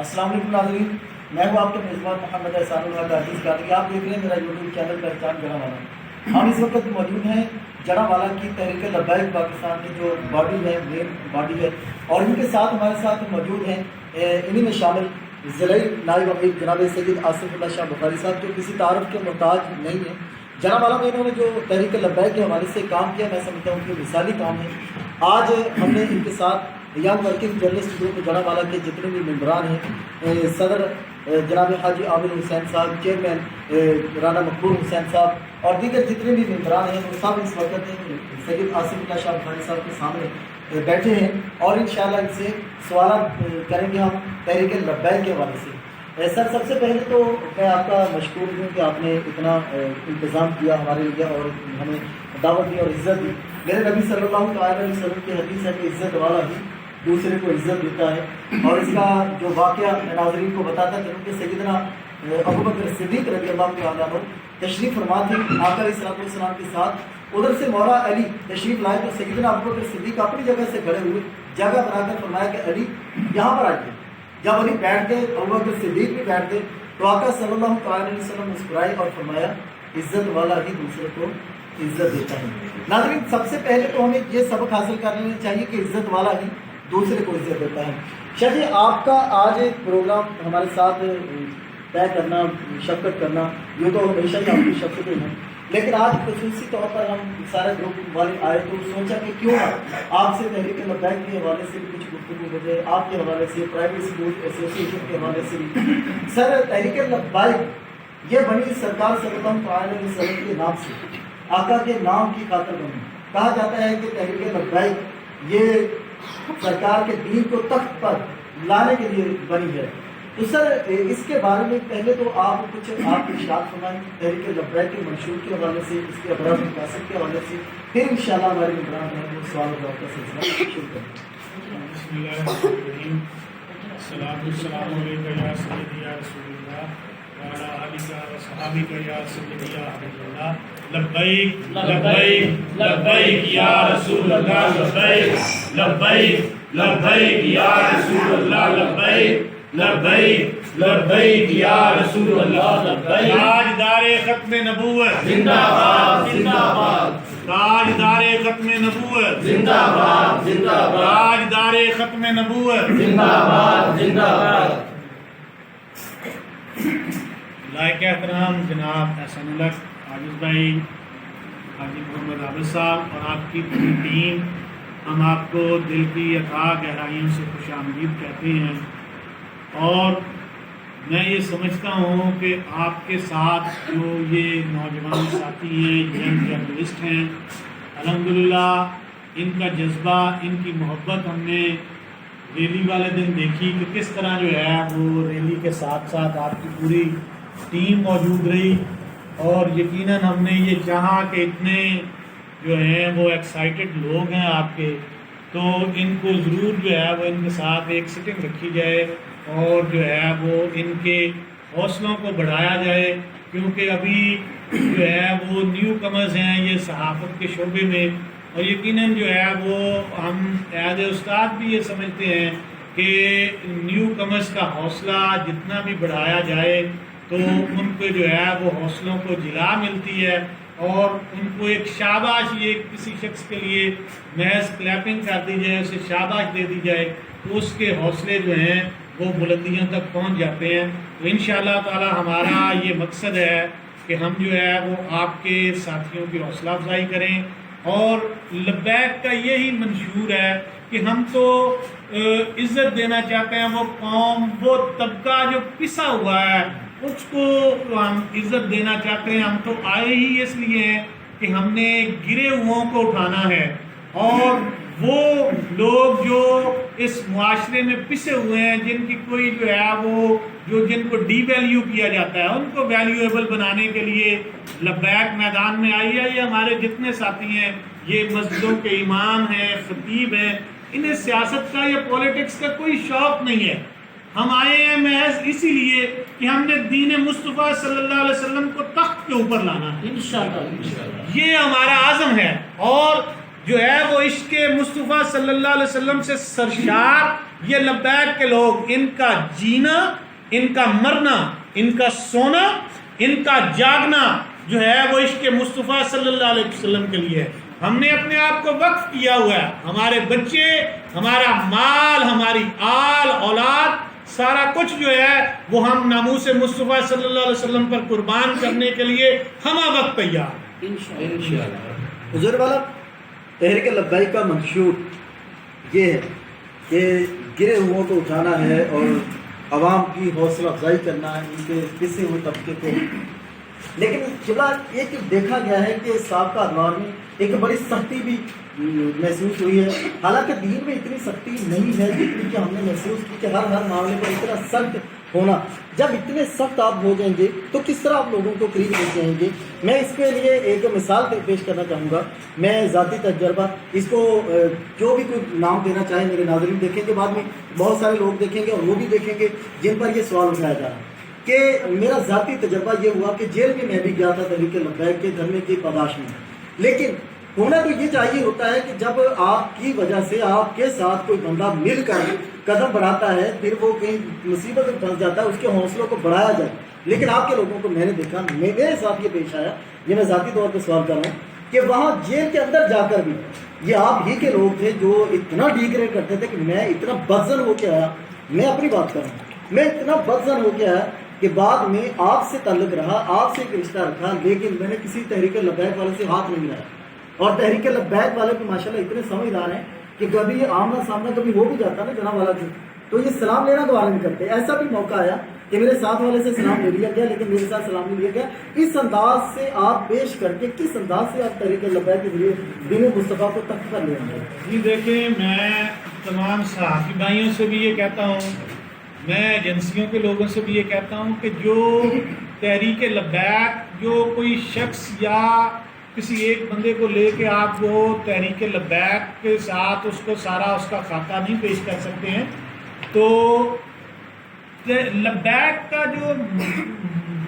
السلام علیکم ناظرین، میں ہوں آپ کے میزبان محمد احسان اللہ کا عزیز قادری۔ آپ دیکھ رہے ہیں میرا یوٹیوب چینل پہچان جڑاوالا۔ ہم اس وقت موجود ہیں جڑاوالا کی تحریک لبیک پاکستان کی جو باڈی ہے، مین باڈی ہے، اور ان کے ساتھ ہمارے ساتھ موجود ہیں انہی میں شامل ضلعی نائب امیر جناب سید آصف اللہ شاہ بخاری صاحب، جو کسی تعارف کے محتاج نہیں ہیں۔ جڑاوالا میں انہوں نے جو تحریک لبیک کے حوالے سے کام کیا، میں سمجھتا ہوں کہ مثالی کام ہے۔ آج ہم نے ان کے ساتھ ینگ ورکنگ جرنلسٹ گروپ جڑاوالا کے جتنے بھی ممبران ہیں، صدر جناب حاجی عامر حسین صاحب، چیئرمین رانا مقبول حسین صاحب، اور دیگر جتنے بھی ممبران ہیں، وہ سب اس وقت سید آصف اللہ شاہ بخاری صاحب کے سامنے بیٹھے ہیں، اور انشاءاللہ ان سے سوالات کریں گے ہم تحریک لبیک کے حوالے سے۔ سر، سب سے پہلے تو میں آپ کا مشکور ہوں کہ آپ نے اتنا انتظام کیا ہمارے لیے اور ہمیں دعوت دی اور عزت دی۔ میرے نبی صلی اللہ تعالیٰ علیہ وسلم کی حدیث ہے کہ عزت والا ہی دوسرے کو عزت دیتا ہے، اور اس کا جو واقعہ ناظرین کو بتاتا ہے کہ سیدنا ابوبکر صدیق رضی اللہ تعالیٰ عنہ تشریف فرما تھے آقا علیہ السلام کے ساتھ، ادھر سے مولا علی تشریف لائے تو سیدنا ابوبکر صدیق اپنی جگہ سے کھڑے ہوئے، جگہ بنا کر فرمایا کہ علی یہاں پر آئیے۔ جب علی بیٹھ گئے، ابوبکر صدیق بھی بیٹھ گئے، تو آقا صلی اللہ تعالیٰ علیہ وسلم مسکرائے اور فرمایا عزت والا ہی دوسرے کو عزت دیتا ہے۔ ناظرین، سب سے پہلے تو ہمیں یہ سبق حاصل کر لینا چاہیے کہ عزت والا ہی دوسرے کو عزت دیتا ہے۔ شاہ جی، آپ کا آج پروگرام ہمارے ساتھ طے کرنا، شرکت کرنا، یہ تو ہمیشہ ہی آپ کی شرکتیں ہیں، لیکن آج خصوصی طور پر ہم سارے گروپ والے آئے تو سوچا کہ کیوں آپ سے تحریک لبیک کے حوالے سے بھی کچھ گفتگو ہو جائے، آپ کے حوالے سے، پرائیویٹ اسکول ایسوسی ایشن کے حوالے سے بھی۔ سر، تحریک لبیک یہ بنی سرکار صلی اللہ علیہ وسلم کے نام سے، آقا کے نام کی خاطر بنی۔ کہا جاتا ہے کہ تحریک لبیک یہ سرکار کے دین کو تخت پر لانے کے لیے بنی ہے۔ تو سر، اس کے بارے میں پہلے تو آپ کچھ آپ ارشاد فرمائیں تحریک لبیک کے منشور کے حوالے سے، اس کے ابراز مقاصد کے حوالے سے، پھر انشاءاللہ ہمارے ممبران ہیں وہ سوال و جواب کا سلسلہ شروع کریں۔ بسم اللہ الرحمن الرحیم، الصلاۃ والسلام علیکہ یا سیدی یا رسول اللہ وعلی آلہ و صحابہ یا سیدی یا حبیب اللہ۔ لبیک لبیک لبیک یا رسول اللہ، لبیک لبیک لبیک یا رسول اللہ، لبیک لبیک لبیک یا رسول اللہ، لبیک۔ تاجدار ختم نبوت زندہ باد زندہ باد، تاجدار ختم نبوت زندہ باد زندہ باد، تاجدار ختم نبوت زندہ باد زندہ باد۔ لائق احترام جناب احسان اللہ عاجز بھائی، حاجی محمد عابد صاحب اور آپ کی پوری ٹیم، ہم آپ کو دل کی اتھاہ گہرائیوں سے خوش آمدید کہتے ہیں، اور میں یہ سمجھتا ہوں کہ آپ کے ساتھ جو یہ نوجوان ساتھی ہیں، ینگ جرنلسٹ ہیں، الحمدللہ ان کا جذبہ، ان کی محبت ہم نے ریلی والے دن دیکھی کہ کس طرح جو ہے وہ ریلی کے ساتھ ساتھ آپ کی پوری ٹیم موجود رہی، اور یقیناً ہم نے یہ چاہا کہ اتنے جو ہیں وہ ایکسائٹڈ لوگ ہیں آپ کے، تو ان کو ضرور جو ہے وہ ان کے ساتھ ایک سٹنگ رکھی جائے اور جو ہے وہ ان کے حوصلوں کو بڑھایا جائے، کیونکہ ابھی جو ہے وہ نیو کمرز ہیں یہ صحافت کے شعبے میں، اور یقیناً جو ہے وہ ہم ایز اے استاد بھی یہ سمجھتے ہیں کہ نیو کمرز کا حوصلہ جتنا بھی بڑھایا جائے تو ان کو جو ہے وہ حوصلوں کو جلا ملتی ہے، اور ان کو ایک شاباش، یہ کسی شخص کے لیے محض کلیپنگ کر دی جائے، اسے شاباش دے دی جائے تو اس کے حوصلے جو ہیں وہ بلندیوں تک پہنچ جاتے ہیں۔ تو انشاءاللہ تعالی ہمارا یہ مقصد ہے کہ ہم جو ہے وہ آپ کے ساتھیوں کی حوصلہ افزائی کریں، اور لبیک کا یہی منشور ہے کہ ہم تو عزت دینا چاہتے ہیں، وہ قوم، وہ طبقہ جو پسا ہوا ہے اس کو ہم عزت دینا چاہتے ہیں۔ ہم تو آئے ہی اس لیے ہیں کہ ہم نے گرے ہوئوں کو اٹھانا ہے، اور وہ لوگ جو اس معاشرے میں پسے ہوئے ہیں، جن کی کوئی جو ہے وہ جن کو ڈی ویلیو کیا جاتا ہے، ان کو ویلیویبل بنانے کے لیے لبیک میدان میں آئی ہے۔ یہ ہمارے جتنے ساتھی ہیں، یہ مسجدوں کے امام ہیں، خطیب ہیں، انہیں سیاست کا یا پولیٹکس کا کوئی شوق نہیں ہے۔ ہم آئے ہیں محض اسی لیے کہ ہم نے دین مصطفیٰ صلی اللہ علیہ وسلم کو تخت کے اوپر لانا ہے، انشاءاللہ یہ ہمارا عزم ہے۔ اور جو ہے وہ عشق مصطفیٰ صلی اللہ علیہ وسلم سے سرشار یہ لبیک کے لوگ، ان کا جینا، ان کا مرنا، ان کا سونا، ان کا جاگنا جو ہے وہ عشق مصطفیٰ صلی اللہ علیہ وسلم کے لیے ہے۔ ہم نے اپنے آپ کو وقف کیا ہوا ہے، ہمارے بچے، ہمارا مال، ہماری آل اولاد، سارا کچھ جو ہے وہ ہم ناموس مصطفیٰ صلی اللہ علیہ وسلم پر قربان کرنے کے لیے ہمہ وقت تیار ہیں انشاءاللہ۔ حضور والا تحریک لبیک کا منشور یہ ہے کہ گرے ہوئوں کو اٹھانا ہے اور عوام کی حوصلہ افزائی کرنا ہے، ان کے پسے ہوئے طبقے کو۔ لیکن قبلہ ایک دیکھا گیا ہے کہ سابقہ ادوار میں ایک بڑی سختی بھی محسوس ہوئی ہے، حالانکہ دین میں اتنی سختی نہیں ہے جتنی کہ ہم نے محسوس کی کہ ہر معاملے پر اتنا سخت ہونا۔ جب اتنے سخت آپ ہو جائیں گے تو کس طرح آپ لوگوں کو قریب لے جائیں گے؟ میں اس کے لیے ایک مثال پیش کرنا چاہوں گا، میں ذاتی تجربہ، اس کو جو بھی کوئی نام دینا چاہے میرے ناظرین دیکھیں گے، بعد میں بہت سارے لوگ دیکھیں گے اور وہ بھی دیکھیں گے جن پر یہ سوال اٹھایا جا رہا ہے کہ میرا ذاتی تجربہ یہ ہوا کہ جیل میں بھی گیا تھا تحریک لبیک کے دھرنے کی پاداش میں، لیکن ہونا تو یہ چاہیے ہوتا ہے کہ جب آپ کی وجہ سے آپ کے ساتھ کوئی بندہ مل کر قدم بڑھاتا ہے، پھر وہ کہیں مصیبت میں پھنس جاتا ہے، اس کے حوصلوں کو بڑھایا جائے۔ لیکن آپ کے لوگوں کو میں نے دیکھا، میرے ساتھ یہ پیش آیا، یہ میں ذاتی طور پہ سوال کر رہا ہوں کہ وہاں جیل کے اندر جا کر بھی یہ آپ ہی کے لوگ تھے جو اتنا ڈیگریڈ کرتے تھے کہ میں اتنا بدزن ہو کے آیا، میں اپنی بات کر رہا ہوں، میں اتنا بدزن ہو کے آیا کہ بعد میں آپ سے تعلق رہا، آپ سے ایک رشتہ رکھا، لیکن میں نے کسی تحریک لبیک والے سے ہاتھ نہیں ملایا۔ اور تحریک لبیک والے بھی ماشاءاللہ اتنے سمجھدار ہیں کہ کبھی آمنا سامنا کبھی ہو بھی جاتا نا جناب والا جی، تو یہ سلام لینا دوبارہ نہیں کرتے۔ ایسا بھی موقع آیا کہ میرے ساتھ والے سے سلام لے لیا گیا، لیکن میرے ساتھ سلام نہیں لیا گیا۔ اس انداز سے آپ پیش کر کے کس انداز سے آپ تحریک لبیک کے ذریعے دین مصطفیٰ کو تخت پر لے آئے؟ جی دیکھیں، میں تمام صحافی بھائیوں سے بھی یہ کہتا ہوں، میں ایجنسیوں کے لوگوں سے بھی یہ کہتا ہوں کہ جو تحریک لبیک، جو کوئی شخص یا کسی ایک بندے کو لے کے آپ وہ تحریک لبیک کے ساتھ اس کو سارا اس کا خاکہ نہیں پیش کر سکتے ہیں، تو لبیک کا جو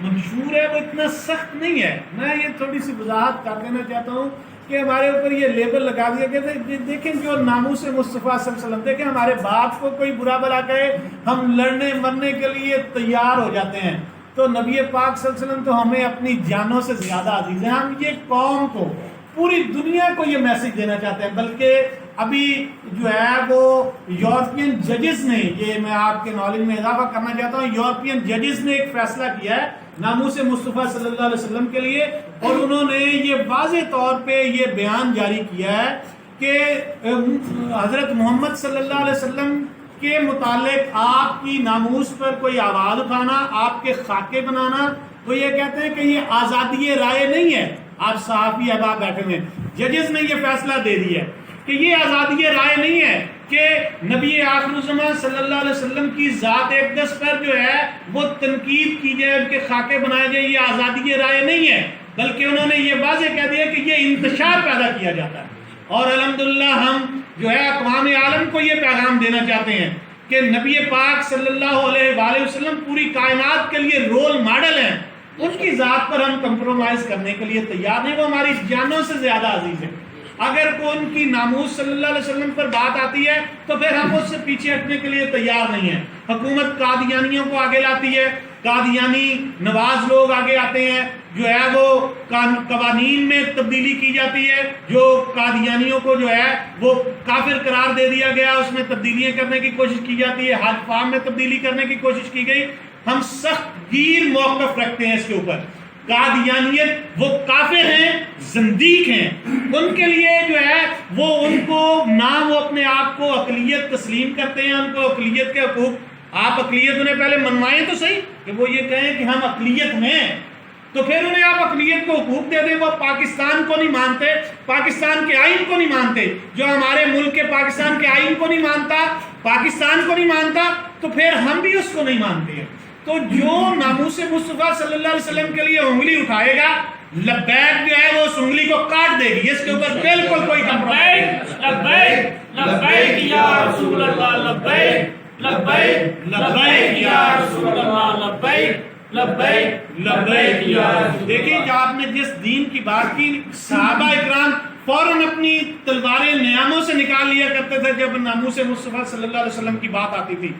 منشور ہے وہ اتنا سخت نہیں ہے۔ میں یہ تھوڑی سی وضاحت کر دینا چاہتا ہوں کہ ہمارے اوپر یہ لیبل لگا دیا گیا تھا، دیکھیں جو ناموس مصطفیٰ صلی اللہ علیہ وسلم، دیکھیں ہمارے باپ کو کوئی برا بلا کہے ہم لڑنے مرنے کے لیے تیار ہو جاتے ہیں، تو نبی پاک صلی اللہ علیہ وسلم تو ہمیں اپنی جانوں سے زیادہ عزیز ہیں۔ ہم یہ قوم کو، پوری دنیا کو یہ میسج دینا چاہتے ہیں، بلکہ ابھی جو ہے وہ یورپین ججز نے، یہ میں آپ کے نالج میں اضافہ کرنا چاہتا ہوں، یورپین ججز نے ایک فیصلہ کیا ہے ناموس مصطفیٰ صلی اللہ علیہ وسلم کے لیے، اور انہوں نے یہ واضح طور پہ یہ بیان جاری کیا ہے کہ حضرت محمد صلی اللہ علیہ وسلم کے متعلق آپ کی ناموس پر کوئی آواز اٹھانا، آپ کے خاکے بنانا، وہ یہ کہتے ہیں کہ یہ آزادی رائے نہیں ہے۔ آپ صحافی احباب بیٹھے ہوئے، ججز نے یہ فیصلہ دے دیا ہے کہ یہ آزادی رائے نہیں ہے کہ نبی آخر الزمان صلی اللہ علیہ وسلم کی ذات اقدس پر جو ہے وہ تنقید کی جائے، ان کے خاکے بنائے جائے، یہ آزادی رائے نہیں ہے، بلکہ انہوں نے یہ واضح کہہ دیا کہ یہ انتشار پیدا کیا جاتا ہے۔ اور الحمدللہ ہم جو ہے اقوام عالم کو یہ پیغام دینا چاہتے ہیں کہ نبی پاک صلی اللہ علیہ وآلہ وسلم پوری کائنات کے لیے رول ماڈل ہیں، ان کی ذات پر ہم کمپرومائز کرنے کے لیے تیار نہیں، وہ ہماری جانوں سے زیادہ عزیز ہیں۔ اگر کوئی ان کی ناموس صلی اللہ علیہ وسلم پر بات آتی ہے تو پھر ہم اس سے پیچھے ہٹنے کے لیے تیار نہیں ہیں۔ حکومت قادیانیوں کو آگے لاتی ہے، قادیانی نواز لوگ آگے آتے ہیں، جو ہے وہ قوانین میں تبدیلی کی جاتی ہے، جو قادیانیوں کو جو ہے وہ کافر قرار دے دیا گیا، اس میں تبدیلیاں کرنے کی کوشش کی جاتی ہے، حج فارم میں تبدیلی کرنے کی کوشش کی گئی۔ ہم سخت گیر موقف رکھتے ہیں اس کے اوپر۔ قادیانیت وہ کافر ہیں، زندیق ہیں، ان کے لیے جو ہے وہ ان کو نہ وہ اپنے آپ کو اقلیت تسلیم کرتے ہیں، ان کو اقلیت کے حقوق، آپ اقلیت انہیں پہلے منوائیں تو صحیح کہ وہ یہ کہیں کہ ہم اقلیت ہیں، تو پھر انہیں آپ اقلیت کو حقوق دے دیں۔ وہ پاکستان کو نہیں مانتے، پاکستان کے آئین کو نہیں مانتے، جو ہمارے ملک کے پاکستان کے آئین کو نہیں مانتا، پاکستان کو نہیں مانتا، تو پھر ہم بھی اس کو نہیں مانتے ہیں۔ تو جو ناموس مصطفیٰ صلی اللہ علیہ وسلم کے لیے انگلی اٹھائے گا، لبیک جو ہے وہ اس انگلی کو کاٹ دے گی، اس کے اوپر بالکل کوئی لبیک لبیک لبیک یا رسول اللہ، لبیک لبیک لبیک یا رسول اللہ، لبیک لبیک لبیک یا رسول۔ دیکھیں جب آپ نے جس دین کی بات کی، صحابہ اکرام فوراً اپنی تلواریں نیاموں سے نکال لیا کرتے تھے جب ناموس مصطفیٰ صلی اللہ علیہ وسلم کی بات آتی تھی۔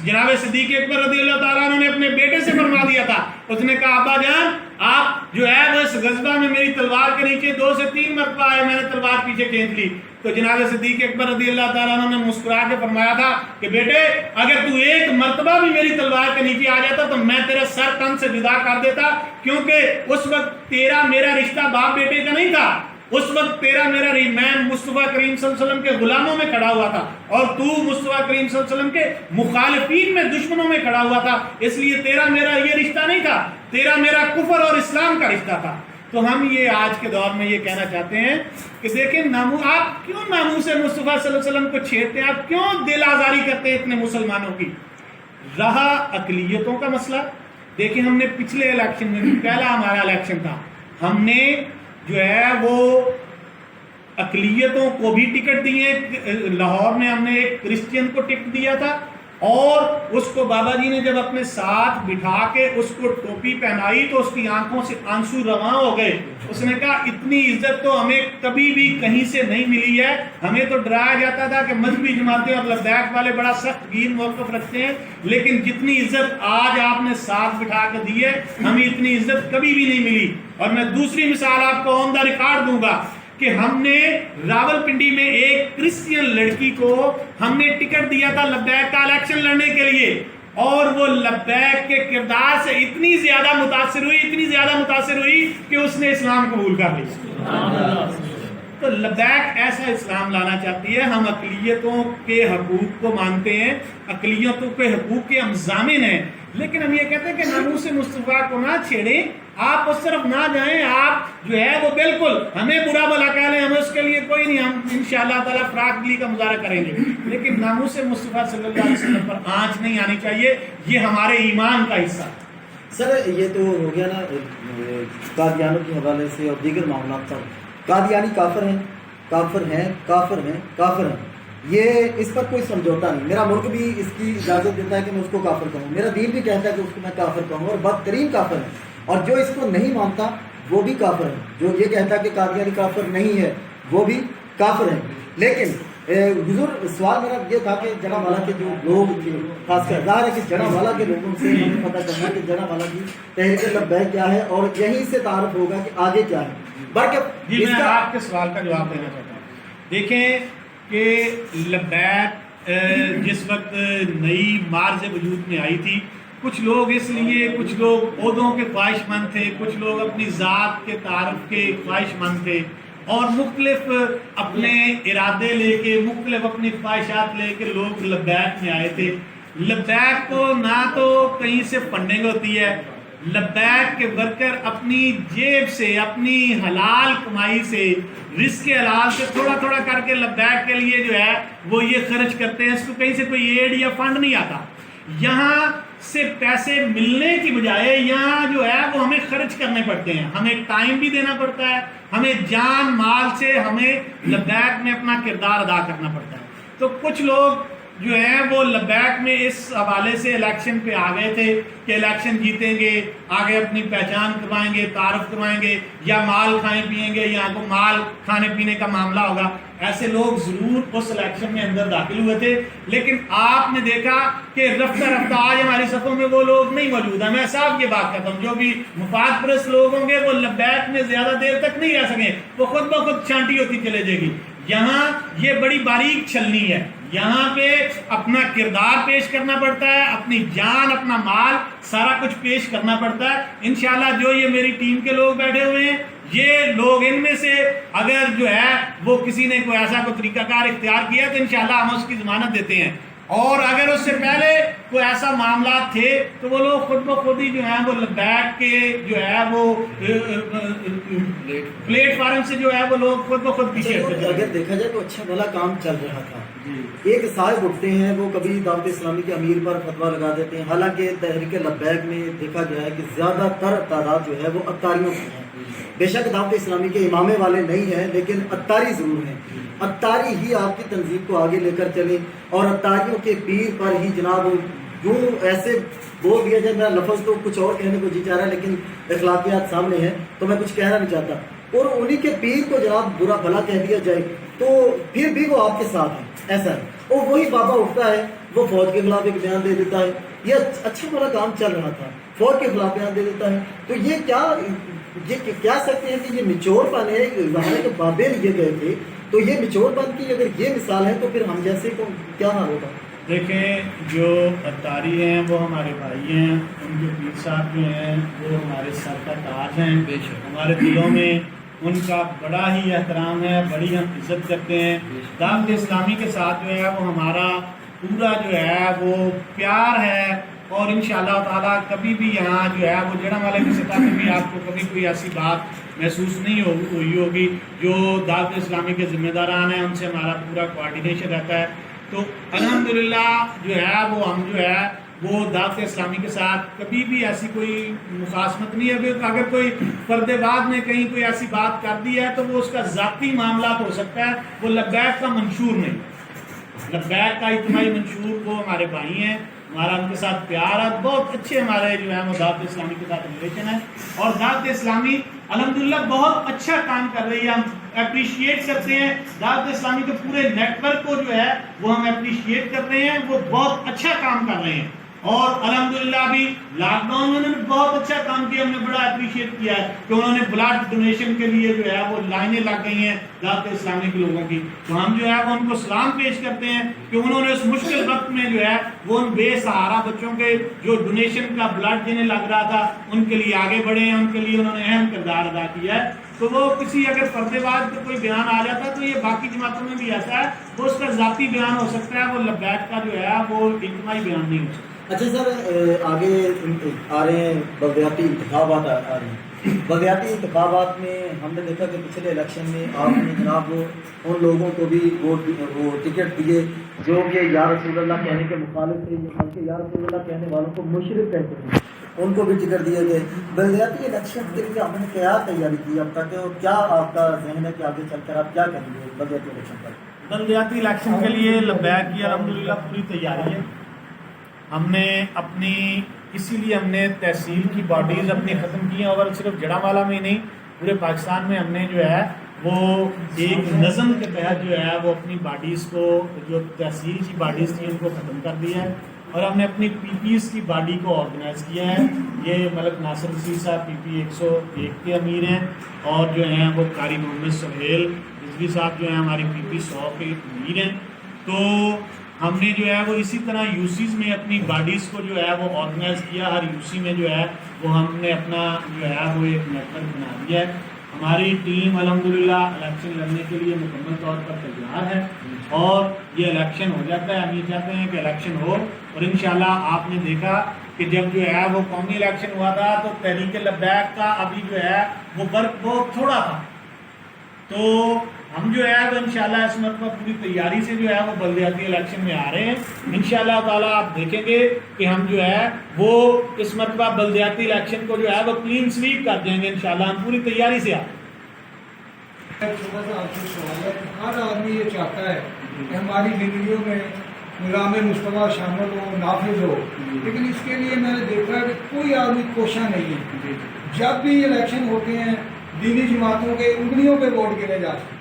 جناب صدیق اکبر رضی اللہ تعالیٰ عنہ نے اپنے بیٹے سے فرما دیا تھا، اس نے کہا ابا جان آپ جو ہے وہ اس غزوہ میں میری تلوار کے نیچے 2 سے 3 مرتبہ آئے، میں نے تلوار پیچھے کھینچ لی۔ تو جناب صدیق اکبر رضی اللہ تعالیٰ عنہ نے مسکرا کے فرمایا تھا کہ بیٹے اگر تو 1 مرتبہ بھی میری تلوار کے نیچے آ جاتا تو میں تیرا سر تن سے جدا کر دیتا، کیونکہ اس وقت تیرا میرا رشتہ باپ بیٹے کا نہیں تھا، اس وقت تیرا میرا میں مصطفیٰ کریم صلی اللہ علیہ وسلم کے غلاموں میں کھڑا ہوا تھا اور تو مصطفیٰ کریم صلی اللہ علیہ وسلم کے مخالفین میں، دشمنوں میں کھڑا ہوا تھا، اس لیے تیرا میرا یہ رشتہ نہیں تھا، تیرا میرا کفر اور اسلام کا رشتہ تھا۔ تو ہم یہ آج کے دور میں یہ کہنا چاہتے ہیں کہ دیکھیں آپ کیوں ناموس مصطفیٰ صلی اللہ علیہ وسلم کو چھیڑتے ہیں، آپ کیوں دل آزاری کرتے ہیں اتنے مسلمانوں کی؟ رہا اقلیتوں کا مسئلہ، دیکھیں ہم نے پچھلے الیکشن میں، پہلا ہمارا الیکشن تھا، ہم نے جو ہے وہ اقلیتوں کو بھی ٹکٹ دیے، لاہور میں ہم نے ایک کرسچین کو ٹکٹ دیا تھا، اور اس کو بابا جی نے جب اپنے ساتھ بٹھا کے اس کو ٹوپی پہنائی تو اس کی آنکھوں سے آنسو رواں ہو گئے۔ اس نے کہا اتنی عزت تو ہمیں کبھی بھی کہیں سے نہیں ملی ہے، ہمیں تو ڈرایا جاتا تھا کہ مذہبی جماعتیں اور لبیک والے بڑا سخت گیر موقف رکھتے ہیں، لیکن جتنی عزت آج آپ نے ساتھ بٹھا کے دی ہے ہمیں اتنی عزت کبھی بھی نہیں ملی۔ اور میں دوسری مثال آپ کو آن دا ریکارڈ دوں گا کہ ہم نے راول پنڈی میں ایک کرسچین لڑکی کو ہم نے ٹکٹ دیا تھا لبیک کا الیکشن لڑنے کے لیے، اور وہ لبیک کے کردار سے اتنی زیادہ متاثر ہوئی کہ اس نے اسلام قبول کر لیا۔ تو لبیک ایسا اسلام لانا چاہتی ہے۔ ہم اقلیتوں کے حقوق کو مانتے ہیں، اقلیتوں کے حقوق کے ہم ضامن ہیں، لیکن ہم یہ کہتے ہیں کہ ناموس مصطفیٰ کو نہ چھیڑیں، آپ اس طرف نہ جائیں، آپ جو ہے وہ بالکل ہمیں برا بھلا کہہ لیں، ہمیں اس کے لیے کوئی نہیں، ہم انشاءاللہ تعالیٰ فراق دلی کا مظاہرہ کریں گے، لیکن ناموس مصطفیٰ صلی اللہ علیہ وسلم پر آنچ نہیں آنی چاہیے، یہ ہمارے ایمان کا حصہ۔ سر یہ تو ہو گیا نا قادیانوں کے حوالے سے اور دیگر معاملات پر، قادیانی کافر ہیں، یہ اس پر کوئی سمجھوتا نہیں، میرا ملک بھی اس کی اجازت دیتا ہے کہ میں اس کو کافر کہوں، میرا دین بھی کہتا ہے کہ اس کو میں کافر کہوں، اور بدترین کافر ہے، اور جو اس کو نہیں مانتا وہ بھی کافر ہے، جو یہ کہتا ہے کہ قادیانی کافر نہیں ہے وہ بھی کافر ہے۔ لیکن حضور سوال میرا یہ تھا کہ جناب والا کے جو لوگ تھے، خاص کر ظاہر ہے کہ جناب والا کے لوگوں سے ہمیں پتہ چلنا کہ جناب والا کی تحریک لبیک کیا ہے، اور یہیں سے تعارف ہوگا کہ آگے کیا ہے۔ جی میں آپ کے سوال کا جواب دینا چاہتا ہوں۔ دیکھیں کہ لبیک جس وقت نئی مارز وجود میں آئی تھی، کچھ لوگ اس لیے، کچھ لوگ عہدوں کے خواہش مند تھے، کچھ لوگ اپنی ذات کے تعارف کے خواہش مند تھے، اور مختلف اپنے ارادے لے کے، مختلف اپنی خواہشات لے کے لوگ لبیک میں آئے تھے۔ لبیک کو نہ تو کہیں سے فنڈنگ ہوتی ہے، لبیک کے ورکر اپنی جیب سے، اپنی حلال کمائی سے، رزق حلال سے تھوڑا تھوڑا کر کے لبیک کے لیے جو ہے وہ یہ خرچ کرتے ہیں، اس کو کہیں سے کوئی ایڈ یا فنڈ نہیں آتا۔ یہاں سے پیسے ملنے کی بجائے یہاں جو ہے وہ ہمیں خرچ کرنے پڑتے ہیں، ہمیں ٹائم بھی دینا پڑتا ہے، ہمیں جان مال سے ہمیں لبیک میں اپنا کردار ادا کرنا پڑتا ہے۔ تو کچھ لوگ جو ہیں وہ لبیک میں اس حوالے سے الیکشن پہ آ گئے تھے کہ الیکشن جیتیں گے، آگے اپنی پہچان کروائیں گے، تعارف کروائیں گے، یا مال کھائیں پیئیں گے، یا کو مال کھانے پینے کا معاملہ ہوگا، ایسے لوگ ضرور اس الیکشن میں اندر داخل ہوئے تھے. لیکن آپ نے دیکھا کہ رفتہ رفتہ آج ہماری صفوں میں وہ لوگ نہیں موجود ہیں. میں صاحب یہ بات کرتا ہوں، جو بھی مفاد پرست لوگ ہوں گے وہ لبیک میں زیادہ دیر تک نہیں رہ سکیں، وہ خود بخود چھانٹی ہوتی چلے جائے گی. یہاں یہ بڑی باریک چھلنی ہے، یہاں پہ اپنا کردار پیش کرنا پڑتا ہے، اپنی جان، اپنا مال، سارا کچھ پیش کرنا پڑتا ہے. انشاءاللہ جو یہ میری ٹیم کے لوگ بیٹھے ہوئے ہیں، یہ لوگ ان میں سے اگر جو ہے وہ کسی نے کوئی ایسا کوئی طریقہ کار اختیار کیا تو انشاءاللہ ہم اس کی ضمانت دیتے ہیں، اور اگر اس سے پہلے کوئی ایسا معاملات تھے تو وہ لوگ خود بخود ہی جو ہیں وہ لبیک کے جو ہے وہ پلیٹ فارم سے جو ہے وہ لوگ خود بخود پیچھے ہٹتے ہیں. اگر دیکھا جائے تو اچھا بھلا کام چل رہا تھا. ایک صاحب اٹھتے ہیں وہ کبھی دعوت اسلامی کے امیر پر فتویٰ لگا دیتے ہیں، حالانکہ تحریک لبیک میں دیکھا گیا ہے کہ زیادہ تر تعداد جو ہے وہ اتاریوں کی ہے. بے شک دعوت اسلامی کے امامے والے نہیں ہیں، لیکن اتاری ضرور ہیں. اتاری ہی آپ کی تنظیم کو آگے لے کر چلیں، اور اتاریوں کے پیر پر ہی جناب یوں ایسے بول دیا جائے. میرا لفظ تو کچھ اور کہنے کو جی چاہ رہا ہے، لیکن اخلاقیات سامنے ہیں تو میں کچھ کہنا نہیں چاہتا. اور انہی کے پیر کو جناب برا بھلا کہہ دیا جائے تو پھر بھی وہ آپ کے ساتھ ہیں، ایسا ہے. اور وہی بابا اٹھتا ہے، وہ فوج کے خلاف ایک بیان دے دیتا ہے. یہ اچھا بڑا کام چل رہا تھا، فوج کے خلاف بیان دے دیتا ہے. تو یہ کیا سکتے ہیں کہ یہ نچوڑ پن ہے. ظاہر ہے کہ بابے لیے گئے تھے، تو یہ نچوڑ پن کی اگر یہ مثال ہے تو پھر ہم جیسے کو کیا حال ہوگا. دیکھیں جو اتاری ہیں وہ ہمارے بھائی ہیں، ان کے پیر صاحب جو ہیں وہ ہمارے سر کا تاج ہیں. ہمارے دلوں میں ان کا بڑا ہی احترام ہے، بڑی ہم عزت کرتے ہیں. دعوت اسلامی کے ساتھ جو ہے وہ ہمارا پورا جو ہے وہ پیار ہے، اور انشاءاللہ تعالیٰ کبھی بھی یہاں جو ہے وہ جڑا والے کی سطح میں بھی آپ کو کبھی کوئی ایسی بات محسوس نہیں ہوئی ہوگی. جو دعوت اسلامی کے ذمہ داران ہیں ان سے ہمارا پورا کوآرڈینیشن رہتا ہے. تو الحمدللہ جو ہے وہ ہم جو ہے وہ دعوت اسلامی کے ساتھ کبھی بھی ایسی کوئی مخاصمت نہیں ہے. اگر کوئی فرد بعد نے کہیں کوئی ایسی بات کر دی ہے تو وہ اس کا ذاتی معاملات ہو سکتا ہے، وہ لبیک کا منشور نہیں. لبیک کا اجتماعی منشور وہ ہمارے بھائی ہیں، ہمارا ان کے ساتھ پیار ہے، بہت اچھے ہمارے جو ہے وہ دعوت اسلامی کے ساتھ ریلیشن ہے. اور دعوت اسلامی الحمدللہ بہت اچھا کام کر رہی ہے، ہم اپریشیٹ کرتے ہیں. دعوت اسلامی کے پورے نیٹ ورک کو جو ہے وہ ہم اپریشیٹ کر رہے ہیں، وہ بہت اچھا کام کر رہے ہیں. اور الحمدللہ بھی لاک ڈاؤن میں انہوں نے بہت اچھا کام کیا، ہم نے بڑا اپریشیٹ کیا ہے کہ انہوں نے بلڈ ڈونیشن کے لیے جو ہے وہ لائنیں لگ گئی ہیں دعوت اسلامی کے لوگوں کی. تو ہم جو ہے وہ ان کو سلام پیش کرتے ہیں کہ انہوں نے اس مشکل وقت میں جو ہے وہ ان بے سہارا بچوں کے جو ڈونیشن کا بلڈ دینے لگ رہا تھا ان کے لیے آگے بڑھے ہیں، ان کے لیے انہوں نے اہم کردار ادا کیا ہے. تو وہ کسی اگر پردے بعد کا کوئی بیان آ جاتا ہے تو یہ باقی جماعتوں میں بھی ایسا ہے، وہ اس کا ذاتی بیان ہو سکتا ہے، وہ لبیک کا جو ہے وہ اجتماعی بیان نہیں ہو سکتا. اچھا سر، آگے آ رہے ہیں بلدیاتی انتخابات آ رہے ہیں. بلدیاتی انتخابات میں ہم نے دیکھا کہ پچھلے الیکشن میں آپ نے جناب ان لوگوں کو بھی وہ ٹکٹ دیے جو کہ یا رسول اللہ کہنے کے مخالف تھے، بلکہ یا رسول اللہ کہنے والوں کو مشرک کہتے تھے، ان کو بھی ٹکٹ دیے گئے. بلدیاتی الیکشن کے لیے آپ نے کیا تیاری کی اب تک، اور کیا آپ کا ذہن ہے کہ آگے چل کر آپ کیا کریں گے بلدیاتی الیکشن پر؟ بلدیاتی الیکشن کے لیے لبیک کی الحمدللہ پوری تیاری ہے. ہم نے اپنی اسی لیے ہم نے تحصیل کی باڈیز اپنی ختم کی ہیں، اور صرف جڑا والا میں نہیں پورے پاکستان میں ہم نے جو ہے وہ ایک نظم کے تحت جو ہے وہ اپنی باڈیز کو، جو تحصیل کی باڈیز تھیں ان کو ختم کر دیا ہے. اور ہم نے اپنی پی پیز کی باڈی کو آرگنائز کیا ہے. یہ ملک ناصر رشید صاحب پی پی 101 کے امیر ہیں، اور جو ہیں وہ قاری محمد سہیل رضوی صاحب جو ہیں ہماری پی پی 100 کے امیر ہیں. تو ہم نے جو ہے وہ اسی طرح یوسیز میں اپنی باڈیز کو جو ہے وہ آرگنائز کیا. ہر یوسی میں جو ہے وہ ہم نے اپنا جو ہے وہ ایک نیٹ ورک بنا دیا ہے. ہماری ٹیم الحمدللہ الیکشن لڑنے کے لیے مکمل طور پر تیار ہے، اور یہ الیکشن ہو جاتا ہے. ہم یہ چاہتے ہیں کہ الیکشن ہو، اور انشاءاللہ آپ نے دیکھا کہ جب جو ہے وہ قومی الیکشن ہوا تھا تو تحریک لبیک کا ابھی جو ہے وہ ورک بہت تھوڑا تھا. تو ہم جو ہے وہ انشاءاللہ اس مرتبہ پوری تیاری سے جو ہے وہ بلدیاتی الیکشن میں آ رہے ہیں. انشاءاللہ تعالیٰ آپ دیکھیں گے کہ ہم جو ہے وہ اس مرتبہ بلدیاتی الیکشن کو جو ہے وہ کلین سویپ کر دیں گے انشاءاللہ. ہم پوری تیاری سے آ رہے ہیں. چھوٹا سا آپ سے سوال ہے کہ ہر آدمی یہ چاہتا ہے کہ ہماری زندگیوں میں نظام مصطفیٰ شامل ہو، نافذ ہو، لیکن اس کے لیے میں نے دیکھا ہے کہ کوئی آدمی کوشاں نہیں ہے۔ جب بھی الیکشن ہوتے ہیں دینی جماعتوں کے انگلیوں پہ ووٹ گرے جاتے ہیں،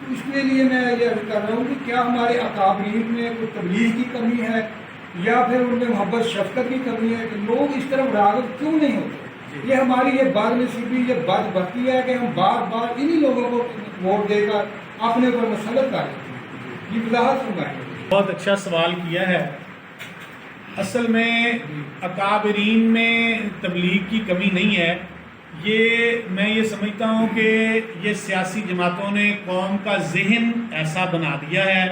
تو اس کے لیے میں یہ عرض کر رہا ہوں کہ کیا ہمارے اکابرین میں کوئی تبلیغ کی کمی ہے یا پھر ان میں محبت شفقت کی کمی ہے کہ لوگ اس طرف راغب کیوں نہیں ہوتے؟ یہ ہماری یہ بد نصیبی، یہ بدبختی ہے کہ ہم بار بار انہی لوگوں کو ووٹ دے کر اپنے اوپر مسلط کر دیتے ہیں۔ یہ وضاحت فرمائیں۔ بہت اچھا سوال کیا ہے۔ اصل میں اکابرین میں تبلیغ کی کمی نہیں ہے، میں یہ سمجھتا ہوں کہ یہ سیاسی جماعتوں نے قوم کا ذہن ایسا بنا دیا ہے۔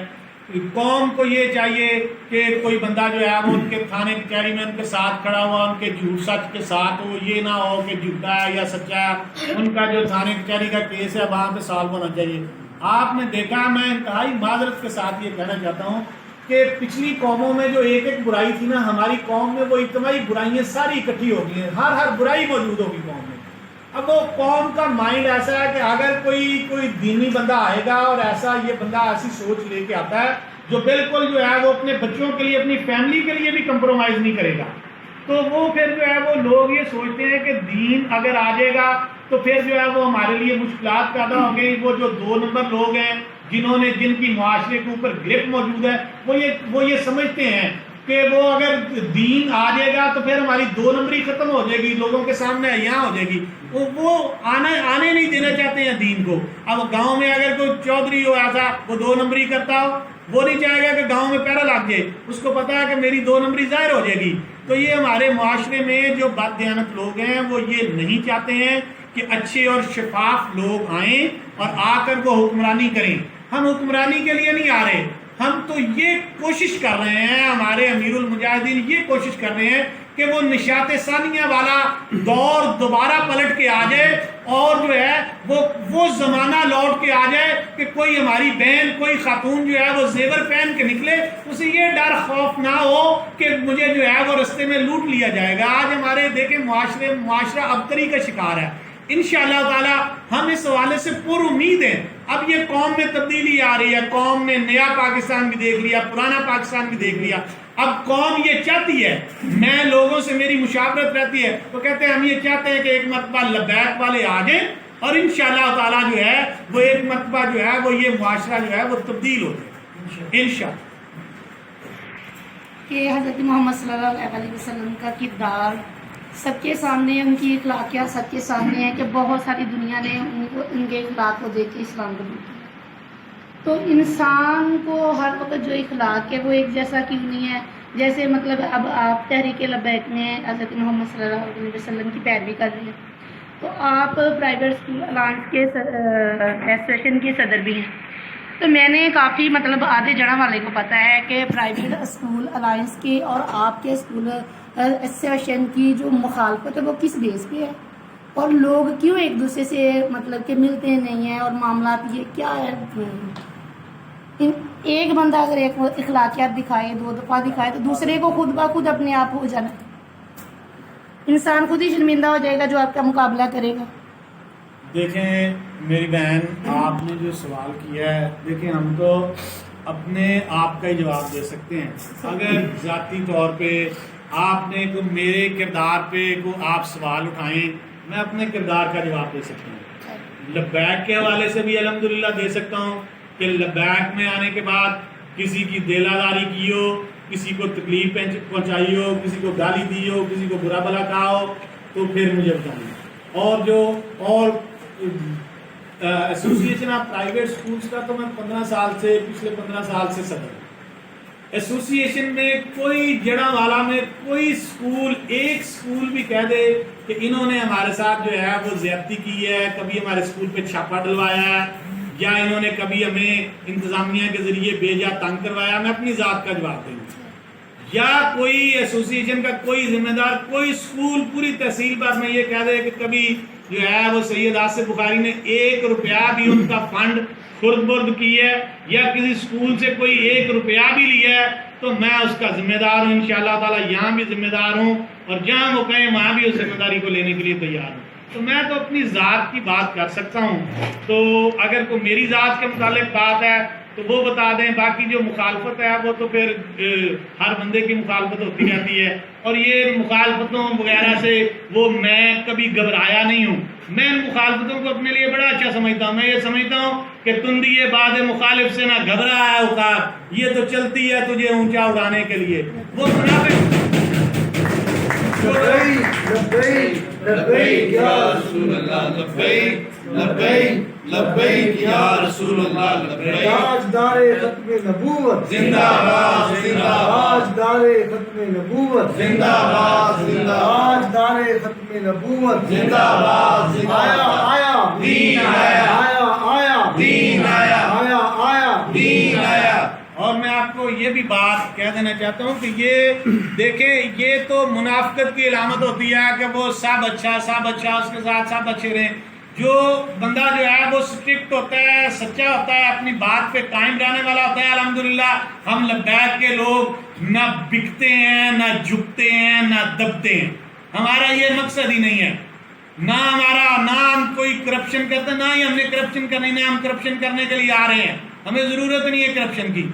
قوم کو یہ چاہیے کہ کوئی بندہ جو ہے وہ ان کے تھانے کچہری میں ان کے ساتھ کھڑا ہوا، ان کے جھوٹ سچ کے ساتھ ہو، یہ نہ ہو کہ جھوٹا ہے یا سچا ہے۔ ان کا جو تھانے کچہری کا کیس ہے وہاں پہ سالو ہونا چاہیے۔ آپ نے دیکھا، میں انتہائی معذرت کے ساتھ یہ کہنا چاہتا ہوں کہ پچھلی قوموں میں جو ایک ایک برائی تھی نا، ہماری قوم میں وہ اجتماعی برائیاں ساری اکٹھی ہو گئی ہیں، ہر برائی موجود ہوگی قوم میں۔ اب وہ قوم کا مائنڈ ایسا ہے کہ اگر کوئی دینی بندہ آئے گا اور ایسا یہ بندہ ایسی سوچ لے کے آتا ہے جو بالکل جو ہے وہ اپنے بچوں کے لیے، اپنی فیملی کے لیے بھی کمپرومائز نہیں کرے گا، تو وہ پھر جو ہے وہ لوگ یہ سوچتے ہیں کہ دین اگر آ جائے گا تو پھر جو ہے وہ ہمارے لیے مشکلات پیدا ہوں گی۔ وہ جو 2 نمبر لوگ ہیں جن کی معاشرے کے اوپر گرپ موجود ہے، وہ یہ سمجھتے ہیں کہ وہ اگر دین آ جائے گا تو پھر ہماری 2 نمبری ختم ہو جائے گی، لوگوں کے سامنے عیاں ہو جائے گی۔ وہ آنے نہیں دینا چاہتے ہیں دین کو۔ اب گاؤں میں اگر کوئی چودھری ہو ایسا وہ 2 نمبری کرتا ہو، وہ نہیں چاہے گا کہ گاؤں میں پہرا لگ جائے، اس کو پتا ہے کہ میری 2 نمبری ظاہر ہو جائے گی۔ تو یہ ہمارے معاشرے میں جو بد دیانت لوگ ہیں وہ یہ نہیں چاہتے ہیں کہ اچھے اور شفاف لوگ آئیں اور آ کر وہ حکمرانی کریں۔ ہم حکمرانی کے لیے نہیں آ رہے، ہم تو یہ کوشش کر رہے ہیں، ہمارے امیر المجاہدین یہ کوشش کر رہے ہیں کہ وہ نشاط ثانیہ والا دور دوبارہ پلٹ کے آ جائے اور جو ہے وہ زمانہ لوٹ کے آ جائے کہ کوئی ہماری بہن، کوئی خاتون جو ہے وہ زیور پہن کے نکلے، اسے یہ ڈر خوف نہ ہو کہ مجھے جو ہے وہ رستے میں لوٹ لیا جائے گا۔ آج ہمارے دیکھیں معاشرہ ابتری کا شکار ہے۔ انشاءاللہ تعالی ہم اس حوالے سے پر امید ہیں۔ اب یہ قوم میں تبدیلی آ رہی ہے، قوم نے نیا پاکستان بھی دیکھ لیا، پرانا پاکستان بھی دیکھ لیا۔ اب قوم یہ چاہتی ہے، میں لوگوں سے میری مشاورت رہتی ہے، وہ کہتے ہیں ہم یہ چاہتے ہیں کہ ایک مرتبہ لبیک والے آ جائیں اور انشاءاللہ تعالی جو ہے وہ ایک مرتبہ جو ہے وہ یہ معاشرہ جو ہے وہ تبدیل ہو جائے انشاءاللہ۔ کہ حضرت محمد صلی اللہ علیہ وسلم کا کردار سب کے سامنے، ان کی اخلاقیات سب کے سامنے ہے کہ بہت ساری دنیا نے ان کے اخلاق کو دیکھ کے اسلام قبول کیا۔ تو انسان کو ہر وقت جو اخلاق ہے وہ ایک جیسا کیوں نہیں ہے؟ جیسے مطلب اب آپ تحریک لبیک میں حضرت محمد صلی اللہ علیہ وسلم کی پیروی کر رہے ہیں، تو آپ پرائیویٹ اسکول الائنس کے ایسوسیشن کے صدر بھی ہیں۔ تو میں نے کافی مطلب آدھے جڑا والے کو پتہ ہے کہ پرائیویٹ اسکول الائنس کے اور آپ کے اسکول ایسوسیشن کی جو مخالفت ہے وہ کس بیس پہ ہے، اور لوگ کیوں ایک دوسرے سے مطلب کہ ملتے نہیں ہیں، اور معاملات یہ کیا ہے؟ ایک بندہ اگر ایک اخلاقیات دکھائے، 2 دفعہ دکھائے، تو دوسرے کو خود بخود اپنے آپ ہو جانا، انسان خود ہی شرمندہ ہو جائے گا جو آپ کا مقابلہ کرے گا۔ دیکھیں میری بہن، آپ نے جو سوال کیا ہے، دیکھیں ہم تو اپنے آپ کا ہی جواب دے سکتے ہیں۔ اگر ذاتی طور پہ آپ نے میرے کردار پہ آپ سوال اٹھائیں، میں اپنے کردار کا جواب دے سکتا ہوں۔ لبیک کے حوالے سے بھی الحمدللہ دے سکتا ہوں کہ لبیک میں آنے کے بعد کسی کی دل آزاری کی ہو، کسی کو تکلیف پہنچائی ہو، کسی کو گالی دی ہو، کسی کو برا بھلا کہا ہو، تو پھر مجھے بتائیں۔ اور ایسوسیشن آف پرائیویٹ اسکولس کا تو میں پچھلے 15 سال سے صدر ہوں۔ ایسوسیشن میں کوئی جڑا والا میں کوئی ایک اسکول بھی کہہ دے کہ انہوں نے ہمارے ساتھ جو ہے وہ زیادتی کی ہے، کبھی ہمارے اسکول پہ چھاپا ڈلوایا ہے، یا انہوں نے کبھی ہمیں انتظامیہ کے ذریعے بھیجا تنگ کروایا، میں اپنی ذات کا جواب دوں گا۔ یا کوئی ایسوسیشن کا کوئی ذمہ دار، کوئی اسکول پوری تحصیل پر میں یہ کہہ دے کہ کبھی جو ہے وہ سید آصف بخاری نے 1 روپیہ بھی ان کا فنڈ خرد برد کی ہے، یا کسی اسکول سے کوئی 1 روپیہ بھی لیا ہے، تو میں اس کا ذمہ دار ہوں انشاءاللہ تعالی، یہاں بھی ذمہ دار ہوں، اور جہاں وہ کہیں وہاں بھی اس ذمہ داری کو لینے کے لیے تیار ہوں۔ تو میں تو اپنی ذات کی بات کر سکتا ہوں۔ تو اگر کوئی میری ذات کے متعلق بات ہے تو وہ بتا دیں. باقی جو مخالفت ہے وہ تو پھر ہر بندے کی مخالفت ہوتی رہتی ہے, اور یہ مخالفتوں وغیرہ سے وہ میں کبھی گھبرایا نہیں ہوں. میں ان مخالفتوں کو اپنے لیے بڑا اچھا سمجھتا ہوں. میں یہ سمجھتا ہوں کہ تندی بعد مخالف سے نہ گھبرا ہے اوقات, یہ تو چلتی ہے تجھے اونچا اڑانے کے لیے. وہ منافق لبیک یا رسول اللہ لبیک لبیک لبیک یا رسول اللہ لبیک. تاجدار ختم نبوت زندہ باد زندہ باد تاجدار ختم نبوت زندہ باد زندہ باد تاجدار ختم نبوت زندہ باد زندہ آیا باد. آیا دین آیا آیا آیا دین آیا آیا آیا دین آیا. اور میں آپ کو یہ بھی بات کہہ دینا چاہتا ہوں کہ یہ دیکھیں, یہ تو منافقت کی علامت ہوتی ہے کہ وہ سب اچھا اس کے ساتھ سب اچھے رہیں. جو بندہ جو ہے وہ اسٹرکٹ ہوتا ہے, سچا ہوتا ہے, اپنی بات پہ قائم رہنے والا ہوتا ہے. الحمدللہ ہم لبیک کے لوگ نہ بکتے ہیں, نہ جھکتے ہیں, نہ دبتے ہیں. ہمارا یہ مقصد ہی نہیں ہے. نہ ہم کوئی کرپشن کرتے ہیں, نہ ہی ہم نے کرپشن کرنی, نہ ہم کرپشن کرنے کے لیے آ رہے ہیں. ہمیں ضرورت نہیں ہے کرپشن کی.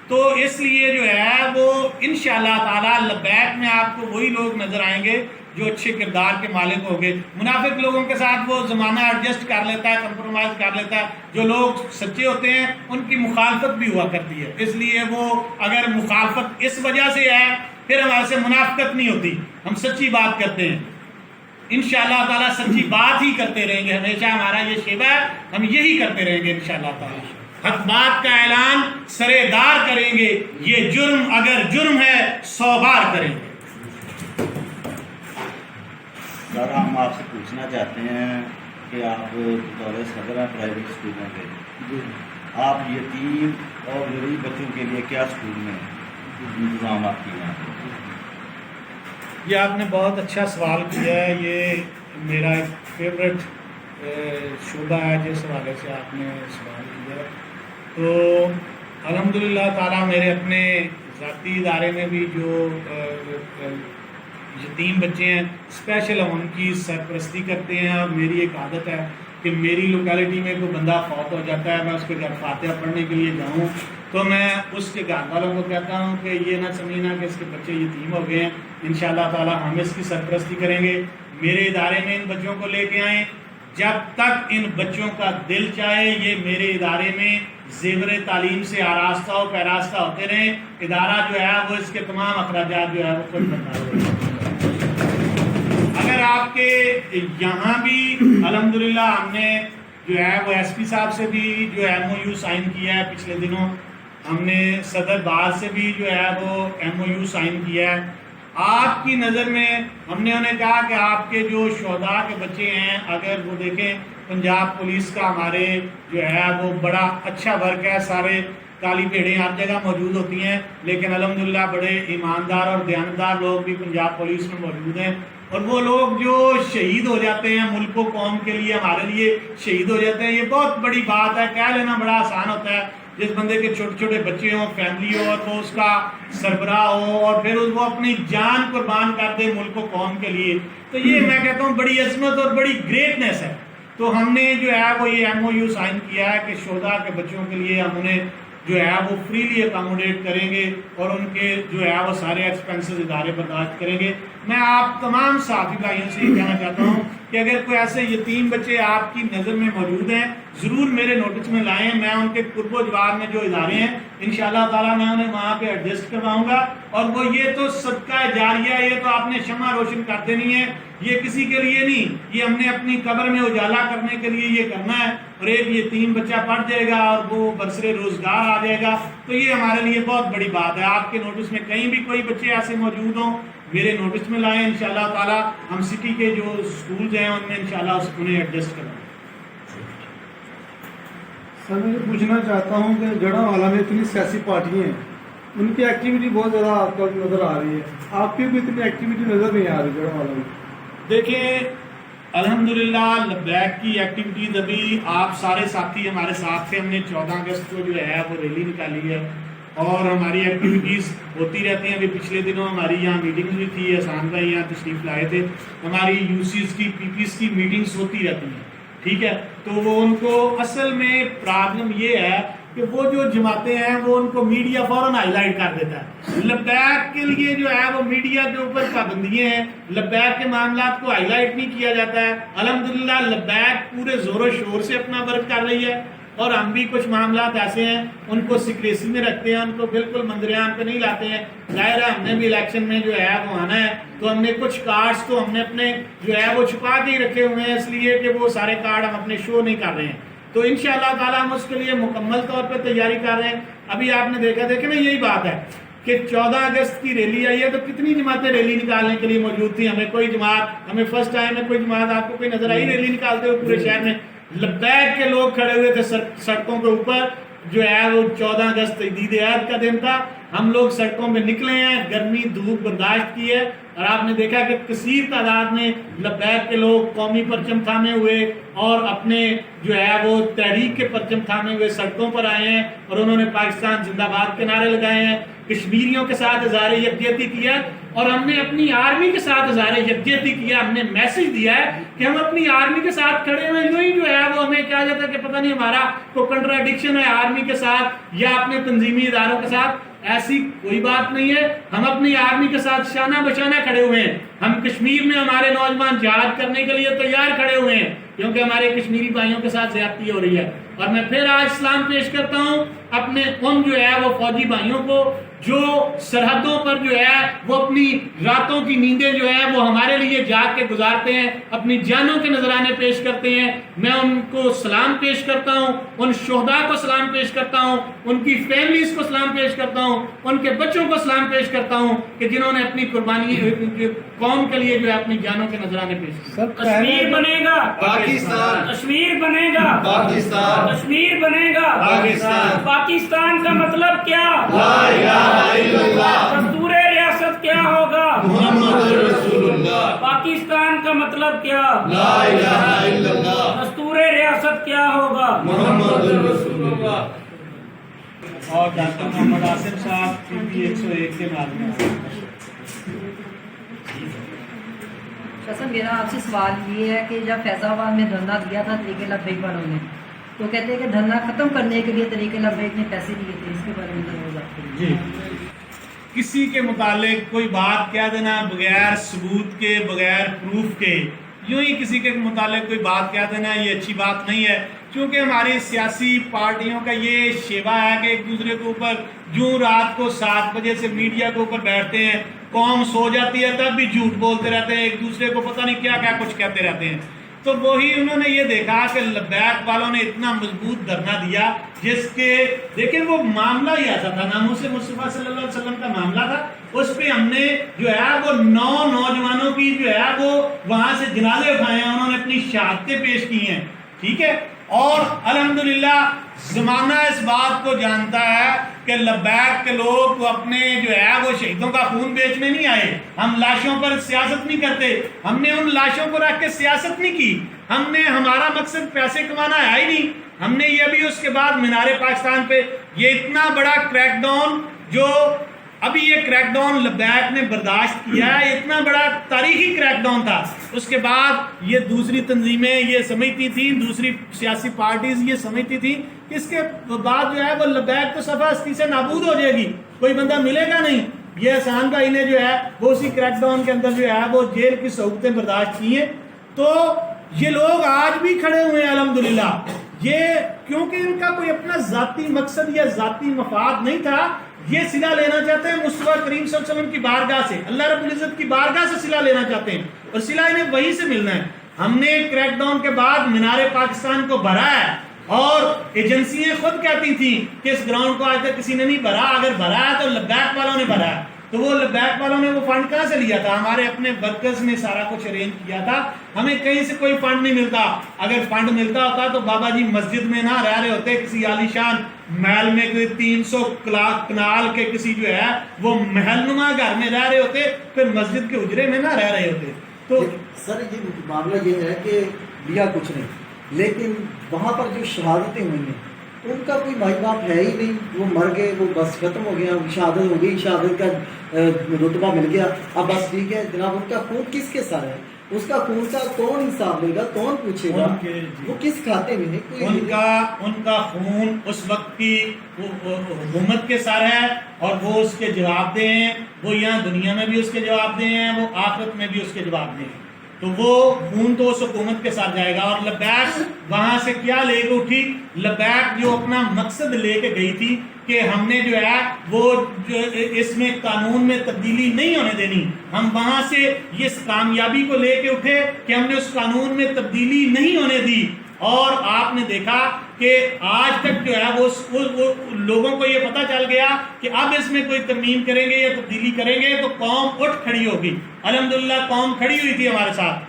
تو اس لیے جو ہے وہ انشاءاللہ تعالی لبیک میں آپ کو وہی لوگ نظر آئیں گے جو اچھے کردار کے مالک ہوں گے. منافق لوگوں کے ساتھ وہ زمانہ ایڈجسٹ کر لیتا ہے, کمپرومائز کر لیتا ہے. جو لوگ سچے ہوتے ہیں ان کی مخالفت بھی ہوا کرتی ہے. اس لیے وہ اگر مخالفت اس وجہ سے ہے پھر ہمارے سے منافقت نہیں ہوتی. ہم سچی بات کرتے ہیں, انشاءاللہ تعالی سچی بات ہی کرتے رہیں گے. ہمیشہ ہمارا یہ شیوہ ہے, ہم یہی کرتے رہیں گے انشاءاللہ تعالی. حق بات کا اعلان سرے دار کریں گے. یہ جرم اگر جرم ہے 100 بار کریں گے. سر ہم آپ سے پوچھنا چاہتے ہیں کہ آپ بطور صدر ہیں پرائیویٹ اسکولوں کے, آپ یتیم اور غریب بچوں کے لیے کیا اسکول میں انتظامات کیے ہیں؟ یہ آپ نے بہت اچھا سوال کیا ہے. یہ میرا ایک فیوریٹ شعبہ ہے جس حوالے سے آپ نے سوال کیا ہے. تو الحمدللہ تعالیٰ میرے اپنے ذاتی ادارے میں بھی جو یتیم بچے ہیں اسپیشل ہم ان کی سرپرستی کرتے ہیں. اور میری ایک عادت ہے کہ میری لوکیلٹی میں کوئی بندہ فوت ہو جاتا ہے, میں اس کے گھر فاتحہ پڑھنے کے لیے جاؤں تو میں اس کے گھر والوں کو کہتا ہوں کہ یہ نہ سمجھنا کہ اس کے بچے یتیم ہو گئے ہیں, انشاءاللہ تعالیٰ ہم اس کی سرپرستی کریں گے. میرے ادارے میں ان بچوں کو لے کے آئیں. جب تک ان بچوں کا دل چاہے یہ میرے ادارے میں زیور تعلیم سے آراستہ و پیراستہ ہوتے رہیں. ادارہ جو ہے وہ اس کے تمام اخراجات جو ہے وہ خود برداشت کرے. اگر آپ کے یہاں بھی الحمدللہ ہم نے جو ہے وہ ایس پی صاحب سے بھی جو ایم او یو سائن کیا ہے پچھلے دنوں, ہم نے صدر بار سے بھی جو ہے وہ ایم او یو سائن کیا ہے. آپ کی نظر میں ہم نے انہیں کہا کہ آپ کے جو شہداء کے بچے ہیں, اگر وہ دیکھیں پنجاب پولیس کا ہمارے جو ہے وہ بڑا اچھا ورک ہے, سارے کالی بھیڑیں ہر جگہ موجود ہوتی ہیں, لیکن الحمدللہ بڑے ایماندار اور دیانتدار لوگ بھی پنجاب پولیس میں موجود ہیں. اور وہ لوگ جو شہید ہو جاتے ہیں ملک و قوم کے لیے, ہمارے لیے شہید ہو جاتے ہیں, یہ بہت بڑی بات ہے. کہہ لینا بڑا آسان ہوتا ہے. جس بندے کے چھوٹے چھوٹے بچے ہوں, فیملی ہو, اور وہ اس کا سربراہ ہو اور پھر وہ اپنی جان قربان کر دے ملک و قوم کے لیے, تو یہ میں کہتا ہوں بڑی عظمت اور بڑی گریٹنیس ہے. تو ہم نے جو ہے وہ یہ ایم او یو سائن کیا ہے کہ شہداء کے بچوں کے لیے ہم انہیں جو ہے وہ فریلی اکاموڈیٹ کریں گے اور ان کے جو ہے وہ سارے ایکسپینسز ادارے برداشت کریں گے. میں آپ تمام صحافی بھائیوں سے یہ کہنا چاہتا ہوں کہ اگر کوئی ایسے یتیم بچے آپ کی نظر میں موجود ہیں ضرور میرے نوٹس میں لائیں. میں ان کے قرب و جوار میں جو ادارے ہیں انشاءاللہ تعالیٰ میں انہیں وہاں پہ ایڈجسٹ کرواؤں گا. اور وہ یہ تو صدقہ جاریہ, یہ تو آپ نے شمع روشن کر دینی ہے, یہ کسی کے لیے نہیں, یہ ہم نے اپنی قبر میں اجالا کرنے کے لیے یہ کرنا ہے. اور ایک یتیم بچہ پڑھ جائے گا اور وہ برسر روزگار آ جائے گا, تو یہ ہمارے لیے بہت بڑی بات ہے. آپ کے نوٹس میں کہیں بھی کوئی بچے ایسے موجود ہوں میرے نوٹس میں لائیں, انشاءاللہ تعالیٰ ہم سٹی کے جو سکولز ہیں ان میں انشاءاللہ انہیں ایڈجسٹ کریں. سر میں یہ پوچھنا چاہتا ہوں کہ جڑا والا میں اتنی سیاسی پارٹیاں ہیں, ان کی ایکٹیویٹی بہت زیادہ آپ کو نظر آ رہی ہے, آپ کی بھی اتنی ایکٹیویٹی نظر نہیں آ رہی جڑا والا میں. دیکھیں الحمدللہ لبیک کی ایکٹیویٹیز ابھی آپ سارے ساتھی ہمارے ساتھ تھے. ہم نے 14 اگست کو جو ہے وہ ریلی نکالی ہے اور ہماری ایکٹیویٹیز ہوتی رہتی ہیں. ابھی پچھلے دنوں ہماری یہاں میٹنگز بھی تھی, احسان بھائی یہاں تشریف لائے تھے. ہماری یو سیز کی پی پیز کی میٹنگز ہوتی رہتی ہیں, ٹھیک ہے. تو وہ ان کو اصل میں پرابلم یہ ہے کہ وہ جو جماعتیں ہیں وہ ان کو میڈیا فوراً ہائی لائٹ کر دیتا ہے. لبیک کے لیے جو ہے وہ میڈیا کے اوپر پابندیاں ہیں, لبیک کے معاملات کو ہائی لائٹ نہیں کیا جاتا ہے. الحمدللہ لبیک پورے زور و شور سے اپنا ورک کر رہی ہے, اور ہم بھی کچھ معاملات ایسے ہیں ان کو سیکریسی میں رکھتے ہیں, ان کو بالکل منظر عام پہ نہیں لاتے ہیں. ظاہر ہے ہم نے بھی الیکشن میں جو ہے وہ آنا ہے, تو ہم نے کچھ کارڈز تو ہم نے اپنے جو ہے وہ چھپا کے ہی رکھے ہوئے ہیں, اس لیے کہ وہ سارے کارڈ ہم اپنے شو نہیں کر رہے ہیں. تو انشاءاللہ تعالی ہم اس کے لیے مکمل طور پہ تیاری کر رہے ہیں. ابھی آپ نے دیکھیں نا, یہی بات ہے کہ 14 اگست کی ریلی آئی ہے, تو کتنی جماعتیں ریلی نکالنے کے لیے موجود تھیں. ہمیں کوئی جماعت, ہمیں فرسٹ ٹائم میں کوئی جماعت آپ کو کوئی نظر آئی ریلی نکالتے ہوئے پورے شہر میں؟ لبیک کے لوگ کھڑے ہوئے تھے سڑکوں کے اوپر, جو ہے وہ 14 اگست عید عید کا دن تھا. ہم لوگ سڑکوں میں نکلے ہیں, گرمی دھوپ برداشت کی ہے, اور آپ نے دیکھا کہ کثیر تعداد میں لبیک کے لوگ قومی پرچم تھامے ہوئے اور اپنے جو ہے وہ تحریک کے پرچم تھامے ہوئے سڑکوں پر آئے ہیں, اور انہوں نے پاکستان زندہ باد کے نعرے لگائے ہیں, کشمیریوں کے ساتھ اظہار یکجہتی کیا, اور ہم نے اپنی آرمی کے ساتھ اظہار یکجہتی کیا. ہم نے میسج دیا ہے کہ ہم اپنی آرمی کے ساتھ کھڑے ہوئے, یوں ہی جو ہے وہ ہمیں کیا جاتا ہے کہ پتہ نہیں ہمارا کوئی کنٹراڈکشن ہے آرمی کے ساتھ یا اپنے تنظیمی اداروں کے ساتھ. ایسی کوئی بات نہیں ہے, ہم اپنی آرمی کے ساتھ شانہ بشانہ کھڑے ہوئے ہیں. ہم کشمیر میں ہمارے نوجوان جہاد کرنے کے لیے تیار کھڑے ہوئے ہیں, کیونکہ ہمارے کشمیری بھائیوں کے ساتھ زیادتی ہو رہی ہے. اور میں پھر آج سلام پیش کرتا ہوں اپنے ان جو ہے وہ فوجی بھائیوں کو جو سرحدوں پر جو ہے وہ اپنی راتوں کی نیندیں جو ہے وہ ہمارے لیے جاگ کے گزارتے ہیں, اپنی جانوں کے نذرانے پیش کرتے ہیں. میں ان کو سلام پیش کرتا ہوں, ان شہداء کو سلام پیش کرتا ہوں, ان کی فیملیز کو سلام پیش کرتا ہوں, ان کے بچوں کو سلام پیش کرتا ہوں کہ جنہوں نے اپنی قربانی قوم کے لیے جو ہے اپنی جانوں کے نذرانے پیش کیے. کشمیر بنے گا پاکستان, کشمیر بنے گا پاکستان, کشمیر بنے گا پاکستان. پاکستان کا مطلب کیا؟ لا الہ الا اللہ دستور ریاست کیا ہوگا؟ محمد رسول اللہ. پاکستان کا مطلب کیا؟ لا الہ الا اللہ دستور ریاست کیا ہوگا؟ محمد رسول اللہ. اور ڈاکٹر محمد آصف صاحب PB 101 کے نام میں. سر میرا آپ سے سوال یہ ہے کہ جب فیض آباد میں دھرنا دیا تھا طریقے لبیک والوں نے, تو کہتے ہیں کہ دھرنا ختم کرنے کے لیے طریقے لبیک نے پیسے دیے تھے, اس کے بارے میں ضرور آپ کو. جی, کسی کے متعلق کوئی بات کہہ دینا بغیر ثبوت کے, بغیر پروف کے, یوں ہی کسی کے متعلق کوئی بات کہہ دینا یہ اچھی بات نہیں ہے. کیونکہ ہماری سیاسی پارٹیوں کا یہ شیوا ہے کہ ایک دوسرے کے اوپر جو رات کو 7 بجے سے میڈیا کے اوپر بیٹھتے ہیں, قوم سو جاتی ہے تب بھی جھوٹ بولتے رہتے ہیں, ایک دوسرے کو پتہ نہیں کیا کیا کچھ کہتے رہتے ہیں. تو وہی انہوں نے یہ دیکھا کہ لبیک والوں نے اتنا مضبوط دھرنا دیا جس کے دیکھیں وہ معاملہ ہی ایسا تھا, ناموس مصطفیٰ صلی اللہ علیہ وسلم کا معاملہ تھا. اس پہ ہم نے جو ہے وہ 9 نوجوانوں کی جو ہے وہ وہاں سے جنازے اٹھائے ہیں, انہوں نے اپنی شہادتیں پیش کی ہیں. ٹھیک ہے, اور الحمدللہ زمانہ اس بات کو جانتا ہے کہ لبیک کے لوگ وہ اپنے جو ہے وہ شہیدوں کا خون بیچنے نہیں آئے. ہم لاشوں پر سیاست نہیں کرتے, ہم نے ان لاشوں کو رکھ کے سیاست نہیں کی, ہم نے ہمارا مقصد پیسے کمانا ہے ہی نہیں. ہم نے یہ بھی اس کے بعد مینار پاکستان پہ یہ اتنا بڑا کریک ڈاؤن, جو ابھی یہ کریک ڈاؤن لبیک نے برداشت کیا ہے, اتنا بڑا تاریخی کریک ڈاؤن تھا. اس کے بعد یہ دوسری تنظیمیں یہ سمجھتی تھیں, دوسری سیاسی پارٹیز یہ سمجھتی تھیں کہ اس کے بعد جو ہے وہ لبیک تو صفحہ ہستی سے نابود ہو جائے گی, کوئی بندہ ملے گا نہیں. یہ احسان بھائی نے جو ہے وہ اسی کریک ڈاؤن کے اندر جو ہے وہ جیل کی سہولتیں برداشت کی ہیں. تو یہ لوگ آج بھی کھڑے ہوئے ہیں الحمدللہ. یہ کیونکہ ان کا کوئی اپنا ذاتی مقصد یا ذاتی مفاد نہیں تھا, یہ صلہ لینا چاہتے ہیں مصطفیٰ کریم صلی اللہ علیہ وسلم کی بارگاہ سے, اللہ رب العزت کی بارگاہ سے صلہ لینا چاہتے ہیں, اور صلہ انہیں وہیں سے ملنا ہے. ہم نے کریک ڈاؤن کے بعد مینار پاکستان کو بھرا ہے, اور ایجنسیاں خود کہتی تھیں کہ اس گراؤنڈ کو آج تک کسی نے نہیں بھرا, اگر بھرا ہے تو لبیک والوں نے بھرا ہے. تو وہ لبیک والوں نے وہ فنڈ کہاں سے لیا تھا؟ ہمارے اپنے ورکرز نے سارا کچھ ارینج کیا تھا. ہمیں کہیں سے کوئی فنڈ نہیں ملتا. اگر فنڈ ملتا ہوتا تو بابا جی مسجد میں نہ رہ رہے ہوتے کسی عالیشان محل میں, کوئی 300 کنال کے کسی جو ہے وہ محل نما گھر میں رہ رہے ہوتے, پھر مسجد کے اجرے میں نہ رہ رہے ہوتے. تو سر یہ معاملہ یہ ہے کہ لیا کچھ نہیں, لیکن وہاں پر جو شہادتیں ہوئی ہیں ان کا کوئی مائی باپ ہے ہی نہیں, وہ مر گئے, وہ بس ختم ہو گیا, شہادت ہو گئی, شہادت کا رتبہ مل گیا, اب بس ٹھیک ہے جناب. ان کا خون کس کے ساتھ ہے؟ اس کا خون کا کون حساب لے گا, کون پوچھے گا, وہ کس کھاتے میں ہے؟ ان کا خون اس وقت کی حکومت کے سر ہے اور وہ اس کے جواب دہ ہیں, وہ یہاں دنیا میں بھی اس کے جواب دہ ہیں, وہ آخرت میں بھی اس کے جواب دہ ہیں. تو وہ خون تو اس حکومت کے ساتھ جائے گا. اور لبیک وہاں سے کیا لے کے اٹھی؟ لبیک جو اپنا مقصد لے کے گئی تھی کہ ہم نے جو ہے وہ اس میں قانون میں تبدیلی نہیں ہونے دینی, ہم وہاں سے اس کامیابی کو لے کے اٹھے کہ ہم نے اس قانون میں تبدیلی نہیں ہونے دی. اور آپ نے دیکھا کہ آج تک جو ہے وہ لوگوں کو یہ پتہ چل گیا کہ اب اس میں کوئی ترمیم کریں گے یا تبدیلی کریں گے تو قوم اٹھ کھڑی ہوگی. الحمدللہ قوم کھڑی ہوئی تھی ہمارے ساتھ,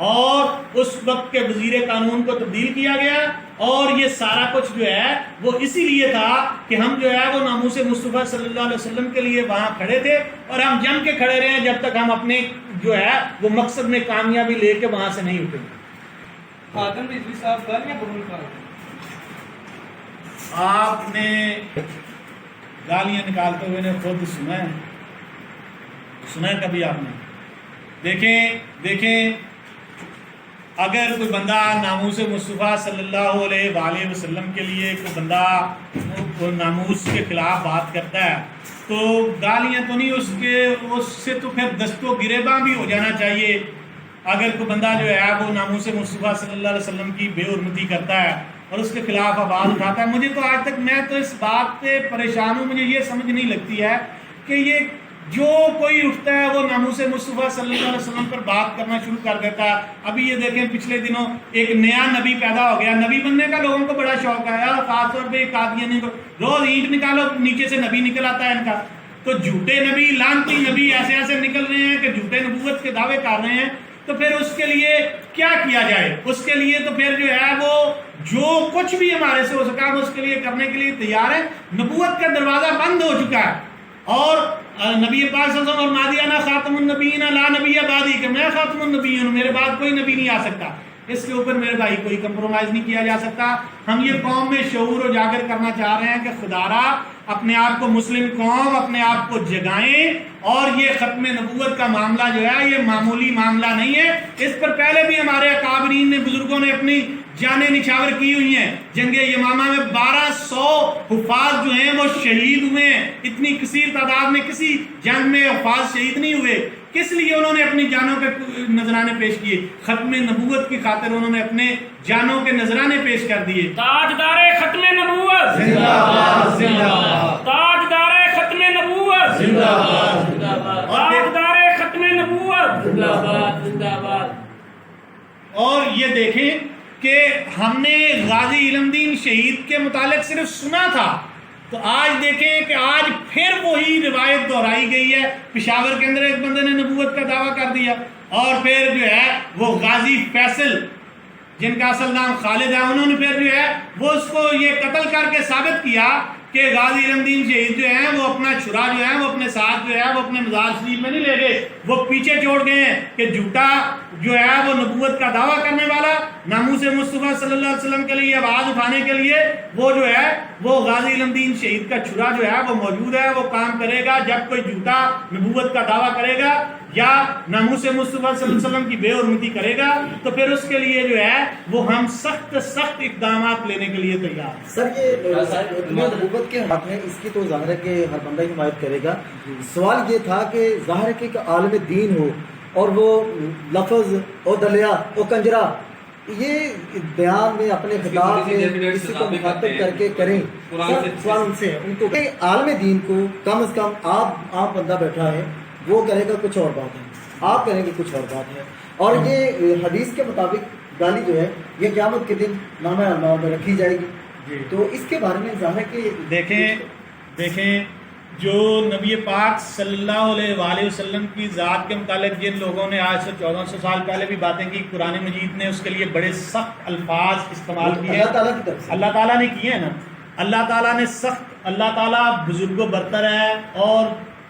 اور اس وقت کے وزیر قانون کو تبدیل کیا گیا. اور یہ سارا کچھ جو ہے وہ اسی لیے تھا کہ ہم جو ہے وہ ناموس مصطفیٰ صلی اللہ علیہ وسلم کے لیے وہاں کھڑے تھے, اور ہم جم کے کھڑے رہے جب تک ہم اپنے جو ہے وہ مقصد میں کامیابی لے کے وہاں سے نہیں اٹھے. خاتم رضوی صاحب گالیاں قبول کر آپ نے گالیاں نکالتے ہوئے نے خود سنا ہے کبھی آپ نے؟ دیکھیں اگر کوئی بندہ ناموس مصطفیٰ صلی اللہ علیہ وآلہ وسلم کے لیے کوئی بندہ ناموس کے خلاف بات کرتا ہے تو گالیاں تو نہیں, اس سے تو پھر دست و گریباں بھی ہو جانا چاہیے. اگر کوئی بندہ جو ہے وہ ناموس مصطفیٰ صلی اللہ علیہ وسلم کی بے حرمتی کرتا ہے اور اس کے خلاف آواز اٹھاتا ہے, مجھے تو آج تک, میں تو اس بات پہ پریشان ہوں, مجھے یہ سمجھ نہیں لگتی ہے کہ یہ جو کوئی اٹھتا ہے وہ ناموس مصطفیٰ صلی اللہ علیہ وسلم پر بات کرنا شروع کر دیتا ہے. ابھی یہ دیکھیں پچھلے دنوں ایک نیا نبی پیدا ہو گیا, نبی بننے کا لوگوں کو بڑا شوق ہے, اور خاص طور پہ قادیانی کو روز اینٹ نکالو نیچے سے نبی نکل آتا ہے ان کا. تو جھوٹے نبی, لعنتی نبی ایسے نکل رہے ہیں کہ جھوٹے نبوت کے دعوے کر رہے ہیں. تو پھر اس کے لیے کیا کیا جائے؟ اس کے لیے تو پھر جو ہے وہ جو کچھ بھی ہمارے سے ہو سکا وہ اس کے لیے کرنے کے لیے تیار ہے. نبوت کا دروازہ بند ہو چکا ہے, اور نبی پاک صلی اللہ علیہ وسلم اور مادیانہ خاتم النبیین لا نبی بعدی, کہ میں خاتم النبیین ہوں, میرے بعد کوئی نبی نہیں آ سکتا. اس کے اوپر میرے بھائی کوئی کمپرومائز نہیں کیا جا سکتا. ہم یہ قوم میں شعور اجاگر کرنا چاہ رہے ہیں کہ خدارا اپنے آپ کو مسلم قوم اپنے آپ کو جگائیں, اور یہ ختم نبوت کا معاملہ جو ہے یہ معمولی معاملہ نہیں ہے. اس پر پہلے بھی ہمارے اکابرین نے, بزرگوں نے اپنی جانیں نچھاور کی ہوئی ہیں. جنگ یمامہ میں 1200 حفاظ جو ہیں وہ شہید ہوئے ہیں. اتنی کثیر تعداد میں کسی جنگ میں حفاظ شہید نہیں ہوئے. کس لیے انہوں نے اپنی جانوں کے نذرانے پیش کیے؟ ختم نبوت کی خاطر انہوں نے اپنے جانوں کے نذرانے پیش کر دیے. تاجدار ختم نبوت زندہ باد, زندہ باد, تاجدار ختم نبوت زندہ باد, زندہ باد, تاجدار ختم نبوت زندہ باد, زندہ باد. اور یہ دیکھیں کہ ہم نے غازی علم دین شہید کے متعلق صرف سنا تھا, تو آج دیکھیں کہ آج پھر وہی روایت دہرائی گئی ہے. پشاور کے اندر ایک بندے نے نبوت کا دعویٰ کر دیا, اور پھر جو ہے وہ غازی فیصل جن کا اصل نام خالد ہے, انہوں نے پھر جو ہے وہ اس کو یہ قتل کر کے ثابت کیا کہ غازی علم دین شہید جو ہیں وہ اپنا چھرا جو ہے وہ اپنے ساتھ جو ہے وہ اپنے مزار شریف میں نہیں لے گئے, وہ پیچھے چھوڑ گئے ہیں کہ جھوٹا جو ہے وہ نبوت کا دعویٰ کرنے والا ناموس مصطفیٰ صلی اللہ علیہ وسلم کے لیے آواز اٹھانے کے لیے وہ جو ہے وہ غازی علم دین شہید کا چھرا جو ہے وہ موجود ہے, وہ کام کرے گا. جب کوئی جھوٹا نبوت کا دعویٰ کرے گا یا ناموس مصطفیٰ صلی اللہ علیہ وسلم کی بے حرمتی کرے گا تو پھر اس کے لیے جو ہے وہ ہم سخت اقدامات لینے کے لیے تیار ہیں. سر یہ نبوت کے حق میں اس کی تو ظاہر ہے کہ ہر بندہ ہی حمایت کرے گا. سوال یہ تھا کہ ظاہر ہے کہ ایک عالم دین ہو اور وہ لفظ او دلیا او کنجرا یہ بیان میں اپنے خطاب میں کسی کو مخاطب کر کے کریں, سوال ان سے ان کو عالم دین کو کم از کم آپ بندہ بیٹھا ہے وہ کرے گا کچھ اور بات ہے, آپ کریں گے کچھ اور بات ہے. اور یہ حدیث کے مطابق گالی جو ہے یہ قیامت کے دن نامہ اعمال میں رکھی جائے گی. تو اس کے بارے میں ظاہر ہے کہ دیکھیں جو نبی پاک صلی اللہ علیہ وآلہ وسلم کی ذات کے متعلق جن لوگوں نے آج سے 1400 سال پہلے بھی باتیں کی, قرآن مجید نے اس کے لیے بڑے سخت الفاظ استعمال کیے, اللہ تعالیٰ نے کیے ہیں نا. اللہ تعالیٰ نے سخت, اللہ تعالیٰ بزرگ و برتر ہے اور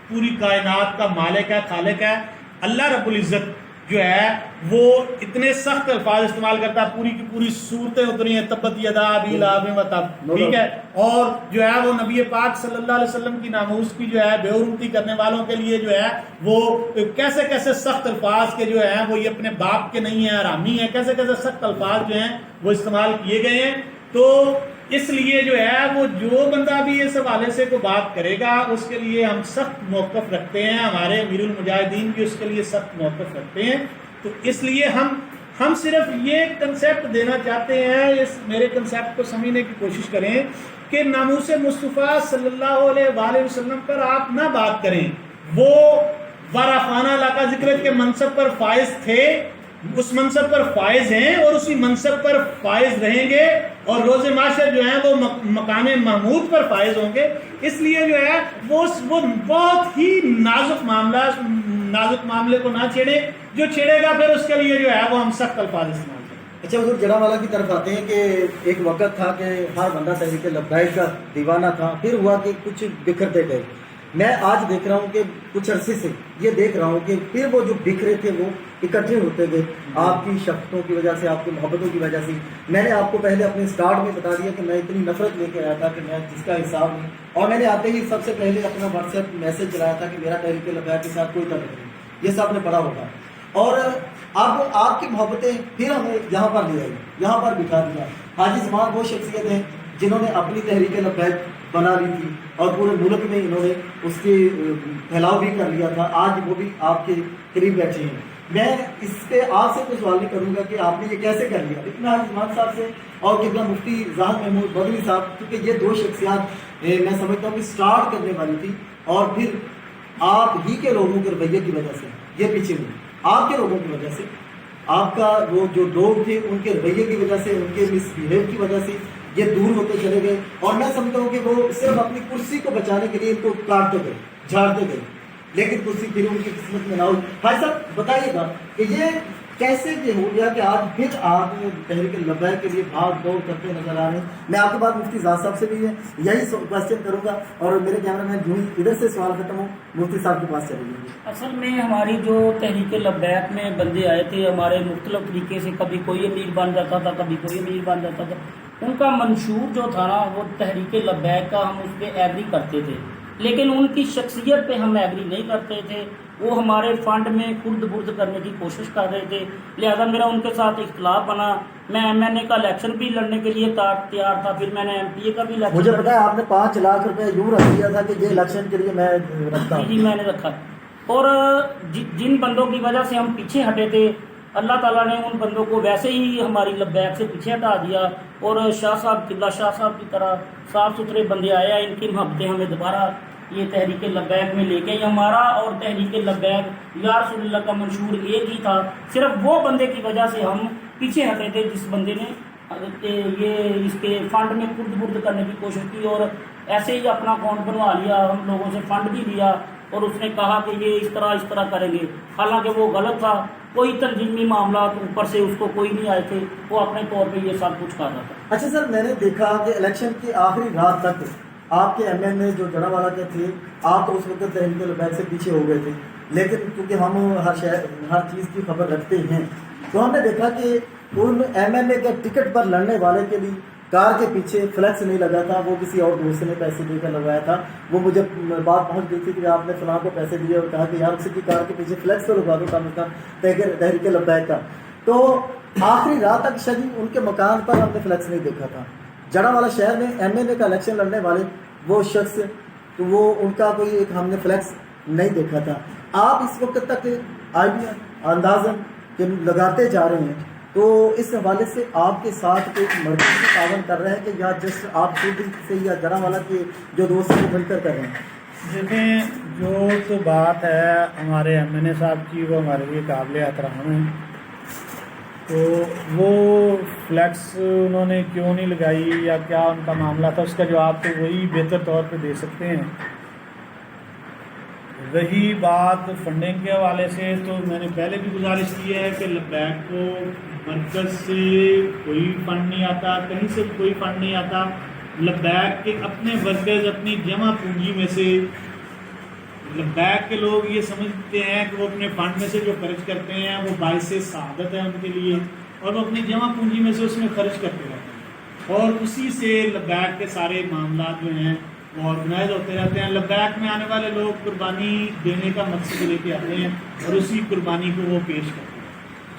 پوری کائنات کا مالک ہے, خالق ہے. اللہ رب العزت جو ہے وہ اتنے سخت الفاظ استعمال کرتا ہے، پوری کی پوری صورتیں اتری ہیں، تبت یدا ابی لہب وتب، ٹھیک ہے، اور جو ہے وہ نبی پاک صلی اللہ علیہ وسلم کی ناموس کی جو ہے بے حرمتی کرنے والوں کے لیے جو ہے وہ کیسے کیسے سخت الفاظ کے جو ہیں وہ یہ اپنے باپ کے نہیں ہیں، حرامی ہیں، کیسے کیسے سخت الفاظ جو ہیں وہ استعمال کیے گئے ہیں. تو اس لیے جو ہے وہ جو بندہ بھی اس حوالے سے کوئی بات کرے گا اس کے لیے ہم سخت موقف رکھتے ہیں، ہمارے امیر المجاہدین بھی اس کے لیے سخت موقف رکھتے ہیں. تو اس لیے ہم صرف یہ کنسیپٹ دینا چاہتے ہیں، اس میرے کنسیپٹ کو سمجھنے کی کوشش کریں کہ ناموس مصطفیٰ صلی اللہ علیہ وآلہ وسلم پر آپ نہ بات کریں. وہ وارثانہ علاقہ ذکر کے منصب پر فائز تھے، اس منصب پر فائز ہیں اور اسی منصب پر فائز رہیں گے، اور روز معاشر جو ہیں وہ مقام محمود پر فائز ہوں گے. اس لیے جو ہے وہ بہت ہی نازک معاملے کو نہ چھیڑے، جو چھیڑے گا پھر اس کے لیے جو ہے وہ ہم سخت الفاظ استعمال کریں. اچھا حضور، جڑا والا کی طرف آتے ہیں کہ ایک وقت تھا کہ ہر بندہ تحریک لبیک کا دیوانہ تھا، پھر ہوا کہ کچھ بکھرتے گئے. میں آج دیکھ رہا ہوں کہ کچھ عرصے سے یہ دیکھ رہا ہوں کہ پھر وہ جو بکھرے تھے وہ اکٹھے ہوتے گئے، آپ کی شفقتوں کی وجہ سے، آپ کی محبتوں کی وجہ سے. میں نے آپ کو پہلے اپنے سٹارٹ میں بتا دیا کہ میں اتنی نفرت لے کے آیا تھا کہ میں جس کا حساب نہیں، اور میں نے آتے ہی سب سے پہلے اپنا واٹس ایپ میسج چلایا تھا کہ میرا تحریک لبیک کے ساتھ کوئی تعلق نہیں. یہ سب نے پڑھا ہوگا. اور اب آپ کی محبتیں پھر ہمیں یہاں پر لے آئی، یہاں پر بٹھا دیا. حاجی زمان وہ شخصیت ہیں جنہوں نے اپنی تحریک لبیک بنا لی تھی اور پورے ملک میں انہوں نے اس کی پھیلاؤ بھی کر لیا تھا. آج وہ بھی آپ کے قریب بیٹھے ہیں. میں اس پہ آپ سے کوئی سوال نہیں کروں گا کہ آپ نے یہ کیسے کر لیا، لیکن حاجی زمان صاحب سے اور قبلہ مفتی ذات محمود مدنی صاحب، کیونکہ یہ دو شخصیات میں سمجھتا ہوں کہ سٹارٹ کرنے والی تھی، اور پھر آپ ہی کے لوگوں کے رویے کی وجہ سے یہ پیچھے ہوئی. آپ کے لوگوں کی وجہ سے، آپ کا وہ جو لوگ تھے ان کے رویے کی وجہ سے، ان کے مس بہیو کی وجہ سے یہ دور ہوتے چلے گئے. اور میں سمجھتا ہوں کہ وہ صرف اپنی کرسی کو بچانے کے لیے ان کو کاٹتے گئے، جھاڑتے گئے، لیکن کرسی پھر ان کی قسمت میں نہ ہوئی. بھائی صاحب بتائیے گا کہ یہ کیسے یہ ہو گیا کہ آج پھر آپ تحریک لبیک کے لیے بھاگ دوڑ کرتے نظر آ رہے ہیں. میں آپ کے بعد مفتی ذات صاحب سے بھی یہی کوشچن کروں گا، اور میرے کیمرہ مین جو ہی ادھر سے سوال ختم ہو مفتی صاحب کے پاس چلے جائیں. اصل میں ہماری جو تحریک لبیک میں بندے آئے تھے ہمارے مختلف طریقے سے، کبھی کوئی امیر بن جاتا تھا، کبھی کوئی امیر بن جاتا تھا. ان کا منشور جو تھا نا وہ تحریک لبیک کا، ہم اس پہ ایگری کرتے تھے، لیکن ان کی شخصیت پہ ہم ایگری نہیں کرتے تھے. وہ ہمارے فنڈ میں خرد برد کرنے کی کوشش کر رہے تھے، لہذا میرا ان کے ساتھ اختلاف بنا. میں ایم این اے کا الیکشن بھی لڑنے کے لیے تیار تھا، پھر میں نے ایم پی اے کا بھی الیکشن. مجھے پتا ہے آپ نے 5 لاکھ روپے یوں رکھ دیا تھا کہ یہ الیکشن کے لیے میں رکھتا ہوں. جی میں نے رکھا. اور جن بندوں کی وجہ سے ہم پیچھے ہٹے تھے، اللہ تعالیٰ نے ان بندوں کو ویسے ہی ہماری لبیک سے پیچھے ہٹا دیا. اور شاہ صاحب قبلہ شاہ صاحب کی طرح صاف ستھرے بندے آئے ہیں، ان کی محبتیں ہمیں دوبارہ یہ تحریک لبیک میں لے کے. ہمارا اور تحریک لبیک یا رسول اللہ کا منشور ایک ہی تھا، صرف وہ بندے کی وجہ سے ہم پیچھے ہٹے تھے جس بندے نے یہ اس کے فنڈ میں خرد برد کرنے کی کوشش کی، اور ایسے ہی اپنا اکاؤنٹ بنوا لیا. ہم لوگوں سے فنڈ بھی لیا اور اس نے کہا کہ یہ اس طرح کریں گے، حالانکہ وہ غلط تھا. کوئی تنظیمی معاملات اوپر سے اس کو کوئی نہیں آئے تھے، وہ اپنے طور پہ یہ سب کچھ کر رہا تھا. اچھا سر، میں نے دیکھا کہ الیکشن کی آخری رات تک آپ کے ایم این اے جو جڑا والا کے تھے، آپ تو اس وقت تحریک لبیک سے پیچھے ہو گئے تھے، لیکن کیونکہ ہم ہر چیز کی خبر رکھتے ہیں، تو ہم نے دیکھا کہ ان ایم این اے کے ٹکٹ پر لڑنے والے کے لیے کار کے پیچھے فلیکس نہیں لگا تھا، وہ کسی اور دوست نے پیسے دے کر لگوایا تھا. وہ مجھے بات پہنچ گئی تھی کہ آپ نے فلاں کو پیسے دیے اور کہا کہ یار اسی کی کار کے پیچھے فلیکس تو لگوا دو کم از کم تحریک لبیک کا. تو آخری رات تک شاید ان کے مکان پر ہم نے فلیکس نہیں دیکھا تھا. جڑا والا شہر میں ایم این اے کا الیکشن لڑنے والے وہ شخص، تو وہ ان کا کوئی ایک ہم نے فلیکس نہیں دیکھا تھا. آپ اس وقت تک آئیڈیا اندازن کہ لگاتے جا رہے ہیں، تو اس حوالے سے آپ کے ساتھ کوئی مرکزی تعاون کر رہے ہیں کہ یا جسٹ آپ خود سے یا جڑا والا کے جو دوست ہیں مل کر رہے ہیں؟ دیکھیں، جو تو بات ہے ہمارے ایم این اے صاحب کی وہ ہمارے لیے قابل احترام ہے. تو وہ فلیکس انہوں نے کیوں نہیں لگائی یا کیا ان کا معاملہ تھا، اس کا جواب تو وہی بہتر طور پہ دے سکتے ہیں. رہی بات فنڈنگ کے حوالے سے، تو میں نے پہلے بھی گزارش کی ہے کہ لبیک کو مرکز سے کوئی فنڈ نہیں آتا، کہیں سے کوئی فنڈ نہیں آتا. لبیک کے اپنے ورکرز اپنی جمع پونجی میں سے لبیک کے لوگ یہ سمجھتے ہیں کہ وہ اپنے فنڈ میں سے جو خرچ کرتے ہیں وہ باعث سعادت ہے ان کے لیے، اور وہ اپنی جمع پونجی میں سے اس میں خرچ کرتے رہتے ہیں، اور اسی سے لبیک کے سارے معاملات جو ہیں وہ آرگنائز ہوتے رہتے ہیں۔ لبیک میں آنے والے لوگ قربانی دینے کا مقصد لے کے آتے ہیں اور اسی قربانی کو وہ پیش کرتے ہیں۔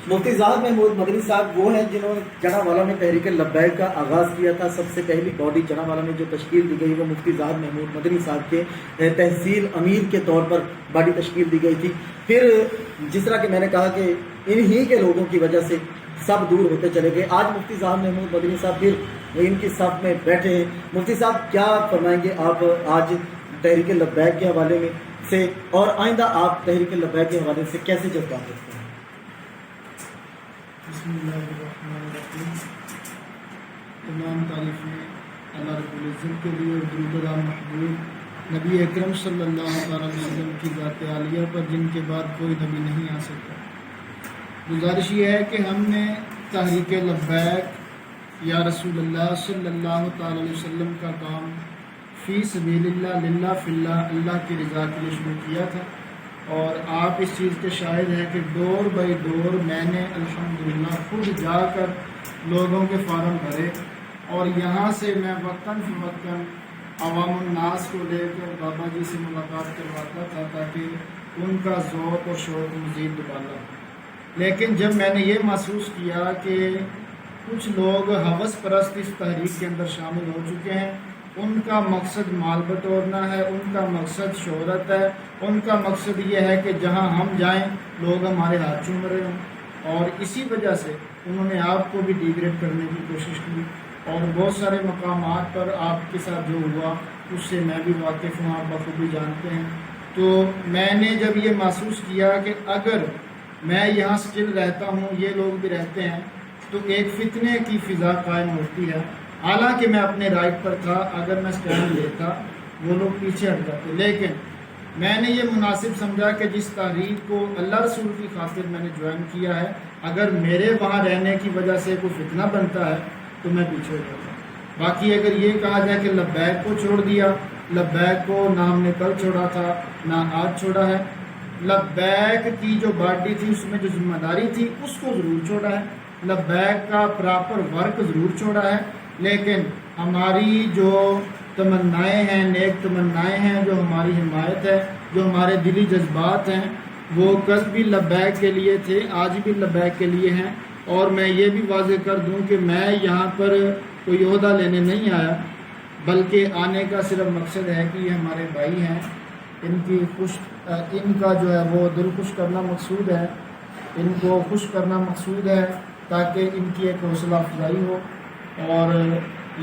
مفتی زاہد محمود مدنی صاحب وہ ہیں جنہوں نے جنا والا میں تحریک لبیک کا آغاز کیا تھا۔ سب سے پہلی باڈی جنا والا میں جو تشکیل دی گئی وہ مفتی زاہد محمود مدنی صاحب کے تحصیل امیر کے طور پر باڈی تشکیل دی گئی تھی۔ پھر جس طرح کہ میں نے کہا کہ انہی کے لوگوں کی وجہ سے سب دور ہوتے چلے گئے، آج مفتی زاہد محمود مدنی صاحب پھر ان کی صف میں بیٹھے ہیں۔ مفتی صاحب کیا فرمائیں گے آپ آج تحریک لبیک کے حوالے میں سے، اور آئندہ آپ تحریک لبیک کے حوالے سے کیسے جذبات رکھتے ہیں؟ بسم اللہ الرحمن الرحیم۔ تمام تعریفیں اللہ رب العزت کے لیے، درود و محبوب نبی اکرم صلی اللہ علیہ وسلم کی ذات عالیہ پر، جن کے بعد کوئی نبی نہیں آ سکتا۔ گزارش یہ ہے کہ ہم نے تحریک لبیک یا رسول اللہ صلی اللہ تعالی علیہ وسلم کا کام فی سبیل اللہ، للہ فی اللہ، اللہ کی رضا کے لیے شروع کیا تھا، اور آپ اس چیز کے شاہد ہیں کہ دور بائی دور میں نے الحمدللہ خود جا کر لوگوں کے فارم بھرے، اور یہاں سے میں وقتاً فوقتاً عوام الناس کو لے کر بابا جی سے ملاقات کرواتا تھا تاکہ ان کا ذوق اور شوق مزید دوبالا۔ لیکن جب میں نے یہ محسوس کیا کہ کچھ لوگ ہوس پرست اس تحریک کے اندر شامل ہو چکے ہیں، ان کا مقصد مال بٹورنا ہے، ان کا مقصد شہرت ہے، ان کا مقصد یہ ہے کہ جہاں ہم جائیں لوگ ہمارے ہاتھ چوم رہے ہوں، اور اسی وجہ سے انہوں نے آپ کو بھی ڈیگریڈ کرنے کی کوشش کی، اور بہت سارے مقامات پر آپ کے ساتھ جو ہوا اس سے میں بھی واقف ہوں، آپ بخوبی جانتے ہیں۔ تو میں نے جب یہ محسوس کیا کہ اگر میں یہاں اسٹل رہتا ہوں، یہ لوگ بھی رہتے ہیں، تو ایک فتنے کی فضا قائم ہوتی ہے۔ حالانکہ میں اپنے رائٹ پر تھا، اگر میں اسٹینڈ لیتا وہ لوگ پیچھے ہٹ جاتے، لیکن میں نے یہ مناسب سمجھا کہ جس تحریک کو اللہ رسول کی خاطر میں نے جوائن کیا ہے، اگر میرے وہاں رہنے کی وجہ سے کوئی فتنہ بنتا ہے تو میں پیچھے ہو جاتا ہوں۔ باقی اگر یہ کہا جائے کہ لبیک کو چھوڑ دیا، لبیک کو نہ ہم نے کل چھوڑا تھا نہ آج چھوڑا ہے، لبیک کی جو باڈی تھی اس میں جو ذمہ داری تھی اس کو ضرور چھوڑا ہے، لبیک کا پراپر ورک ضرور چھوڑا ہے، لیکن ہماری جو تمنائیں ہیں، نیک تمنائیں ہیں، جو ہماری حمایت ہے، جو ہمارے دلی جذبات ہیں، وہ کل بھی لبیک کے لیے تھے، آج بھی لبیک کے لیے ہیں۔ اور میں یہ بھی واضح کر دوں کہ میں یہاں پر کوئی عہدہ لینے نہیں آیا، بلکہ آنے کا صرف مقصد ہے کہ یہ ہمارے بھائی ہیں، ان کا جو ہے وہ دل خوش کرنا مقصود ہے، ان کو خوش کرنا مقصود ہے تاکہ ان کی ایک حوصلہ افزائی ہو، اور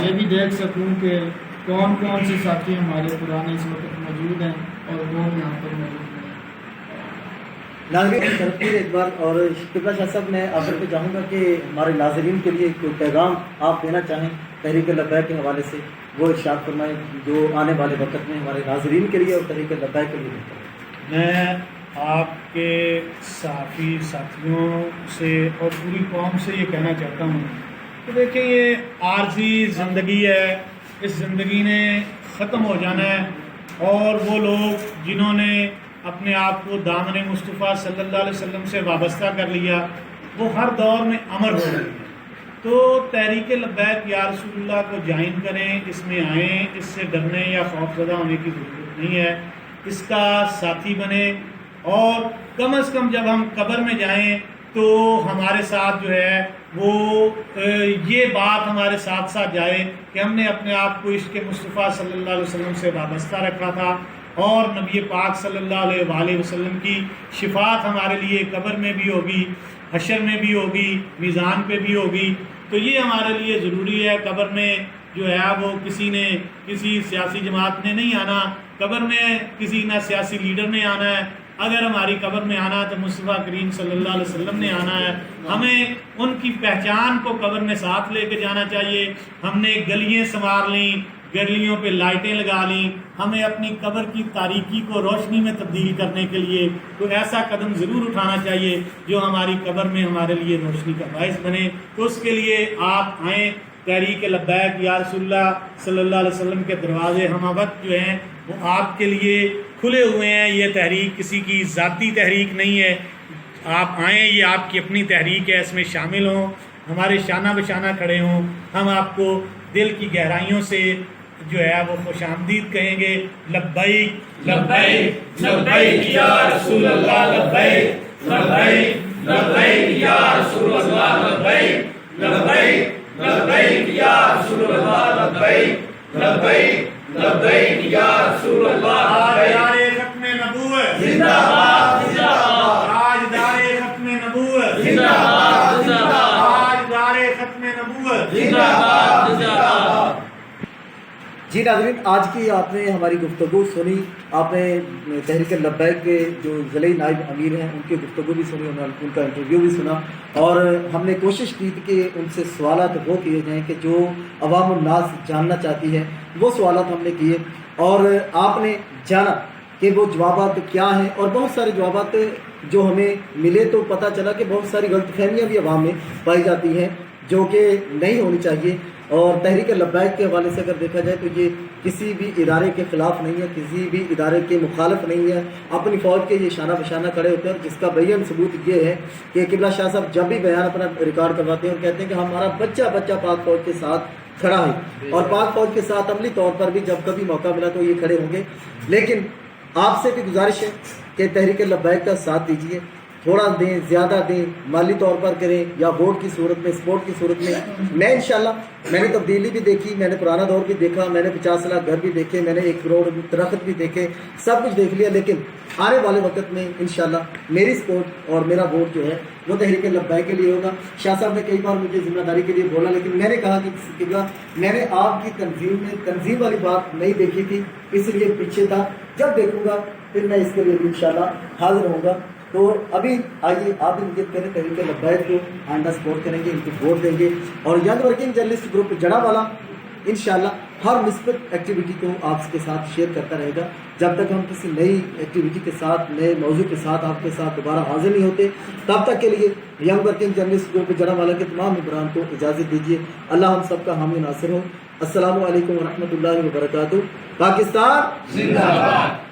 یہ بھی دیکھ سکوں کہ کون کون سے ساتھی ہمارے پرانے اس وقت موجود ہیں اور وہ یہاں پر موجود ہیں۔ ناظرین کی طرف سے ایک بار، اور قبلہ شاہ صاحب میں آخر پہ چاہوں گا کہ ہمارے ناظرین کے لیے کوئی پیغام آپ دینا چاہیں تحریک لبیک کے حوالے سے، وہ ارشاد فرمائیں جو آنے والے وقت میں ہمارے ناظرین کے لیے اور تحریک لبیک کے لیے بہتر ہے۔ میں آپ کے صحافی ساتھیوں سے اور پوری قوم سے یہ کہنا چاہتا ہوں کہ دیکھیں یہ عارضی زندگی ہے، اس زندگی نے ختم ہو جانا ہے، اور وہ لوگ جنہوں نے اپنے آپ کو دامن مصطفیٰ صلی اللہ علیہ وسلم سے وابستہ کر لیا وہ ہر دور میں امر ہو رہے ہیں۔ تو تحریک لبیک یا رسول اللہ کو جوائن کریں، اس میں آئیں، اس سے ڈرنے یا خوف زدہ ہونے کی ضرورت نہیں ہے، اس کا ساتھی بنیں، اور کم از کم جب ہم قبر میں جائیں تو ہمارے ساتھ جو ہے وہ یہ بات ہمارے ساتھ ساتھ جائے کہ ہم نے اپنے آپ کو عشق مصطفیٰ صلی اللہ علیہ وسلم سے وابستہ رکھا تھا، اور نبی پاک صلی اللہ علیہ وآلہ وسلم کی شفاعت ہمارے لیے قبر میں بھی ہوگی، حشر میں بھی ہوگی، میزان پہ بھی ہوگی۔ تو یہ ہمارے لیے ضروری ہے۔ قبر میں جو ہے وہ کسی سیاسی جماعت نے نہیں آنا، قبر میں کسی نہ سیاسی لیڈر نے آنا ہے، اگر ہماری قبر میں آنا ہے تو مصطفیٰ کریم صلی اللہ علیہ وسلم نے آنا ہے۔ ہمیں ان کی پہچان کو قبر میں ساتھ لے کے جانا چاہیے۔ ہم نے گلیاں سنوار لیں، گلیوں پہ لائٹیں لگا لیں، ہمیں اپنی قبر کی تاریکی کو روشنی میں تبدیل کرنے کے لیے تو ایسا قدم ضرور اٹھانا چاہیے جو ہماری قبر میں ہمارے لیے روشنی کا باعث بنے۔ تو اس کے لیے آپ آئیں، تحریک لبیک یا رسول اللہ صلی اللہ علیہ وسلم کے دروازے ہم وقت جو ہیں وہ آپ کے لیے کھلے ہوئے ہیں. یہ تحریک کسی کی ذاتی تحریک نہیں ہے. آپ آئیں, یہ آپ کی اپنی تحریک ہے, اس میں شامل ہوں, ہمارے شانہ بشانہ کھڑے ہوں. ہم آپ کو دل کی گہرائیوں سے جو ہے وہ خوش آمدید کہیں گے. لبیک لبیک لبیک یا رسول اللہ لبیک لبیک لبیک یا رسول اللہ لبیک لبیک لبیک یا رسول اللہ لبیک لبیک لبیک یا رسول اللہ تاجدار ختم نبوت زندہ باد زندہ باد تاجدار ختم نبوت زندہ باد زندہ باد تاجدار ختم نبوت زندہ باد زندہ باد. جی ناظرین، آج کی آپ نے ہماری گفتگو سنی. آپ نے تحریک لبیک کے جو ضلعی نائب امیر ہیں ان کی گفتگو بھی سنی, ان کا انٹرویو بھی سنا, اور ہم نے کوشش کی تھی کہ ان سے سوالات وہ کیے جائیں کہ جو عوام الناس جاننا چاہتی ہے, وہ سوالات ہم نے کیے, اور آپ نے جانا کہ وہ جوابات کیا ہیں. اور بہت سارے جوابات جو ہمیں ملے تو پتہ چلا کہ بہت ساری غلط فہمیاں بھی عوام میں پائی جاتی ہیں جو کہ نہیں ہونی چاہیے. اور تحریک لبیک کے حوالے سے اگر دیکھا جائے تو یہ کسی بھی ادارے کے خلاف نہیں ہے, کسی بھی ادارے کے مخالف نہیں ہے. اپنی فوج کے یہ شانہ بشانہ کھڑے ہوتے ہیں, جس کا بیان ثبوت یہ ہے کہ قبلہ شاہ صاحب جب بھی بیان اپنا ریکارڈ کرواتے ہیں اور کہتے ہیں کہ ہمارا بچہ بچہ پاک فوج کے ساتھ کھڑا ہے, اور پاک فوج کے ساتھ عملی طور پر بھی جب کبھی موقع ملا تو یہ کھڑے ہوں گے. لیکن آپ سے بھی گزارش ہے کہ تحریک لبیک کا ساتھ دیجیے, تھوڑا دیں, زیادہ دیں, مالی طور پر کریں یا ووٹ کی صورت میں, سپورٹ کی صورت میں. میں انشاءاللہ میں نے تبدیلی بھی دیکھی, میں نے پرانا دور بھی دیکھا, میں نے 50 لاکھ گھر بھی دیکھے, میں نے 1 کروڑ درخت بھی دیکھے, سب کچھ دیکھ لیا. لیکن آنے والے وقت میں انشاءاللہ میری سپورٹ اور میرا ووٹ جو ہے وہ تحریک لبیک کے لیے ہوگا. شاہ صاحب نے کئی بار مجھے ذمہ داری کے لیے بولا, لیکن میں نے کہا کہ میں نے آپ کی تنظیم میں تنظیم والی بات نہیں دیکھی تھی, اس لیے پیچھے تھا. جب دیکھوں گا پھر میں اس کے لیے بھی انشاءاللہ حاضر ہوں گا. تو ابھی آئیے آپ بھی امید کریں تحریک لبیک کو آئندہ سپورٹ کریں گے, ان کو ووٹ دیں گے, اور ینگ ورکنگ جرنلسٹ گروپ جڑا والا انشاءاللہ ہر مثبت ایکٹیویٹی کو آپ کے ساتھ شیئر کرتا رہے گا. جب تک ہم کسی نئی ایکٹیویٹی کے ساتھ, نئے موضوع کے ساتھ آپ کے ساتھ دوبارہ حاضر نہیں ہوتے, تب تک کے لیے ینگ ورکنگ جرنلسٹ گروپ جڑا والا کے تمام ممبران کو اجازت دیجیے. اللہ ہم سب کا حامی ناصر ہو. السلام علیکم ورحمۃ اللہ وبرکاتہ. پاکستان زندہ باد.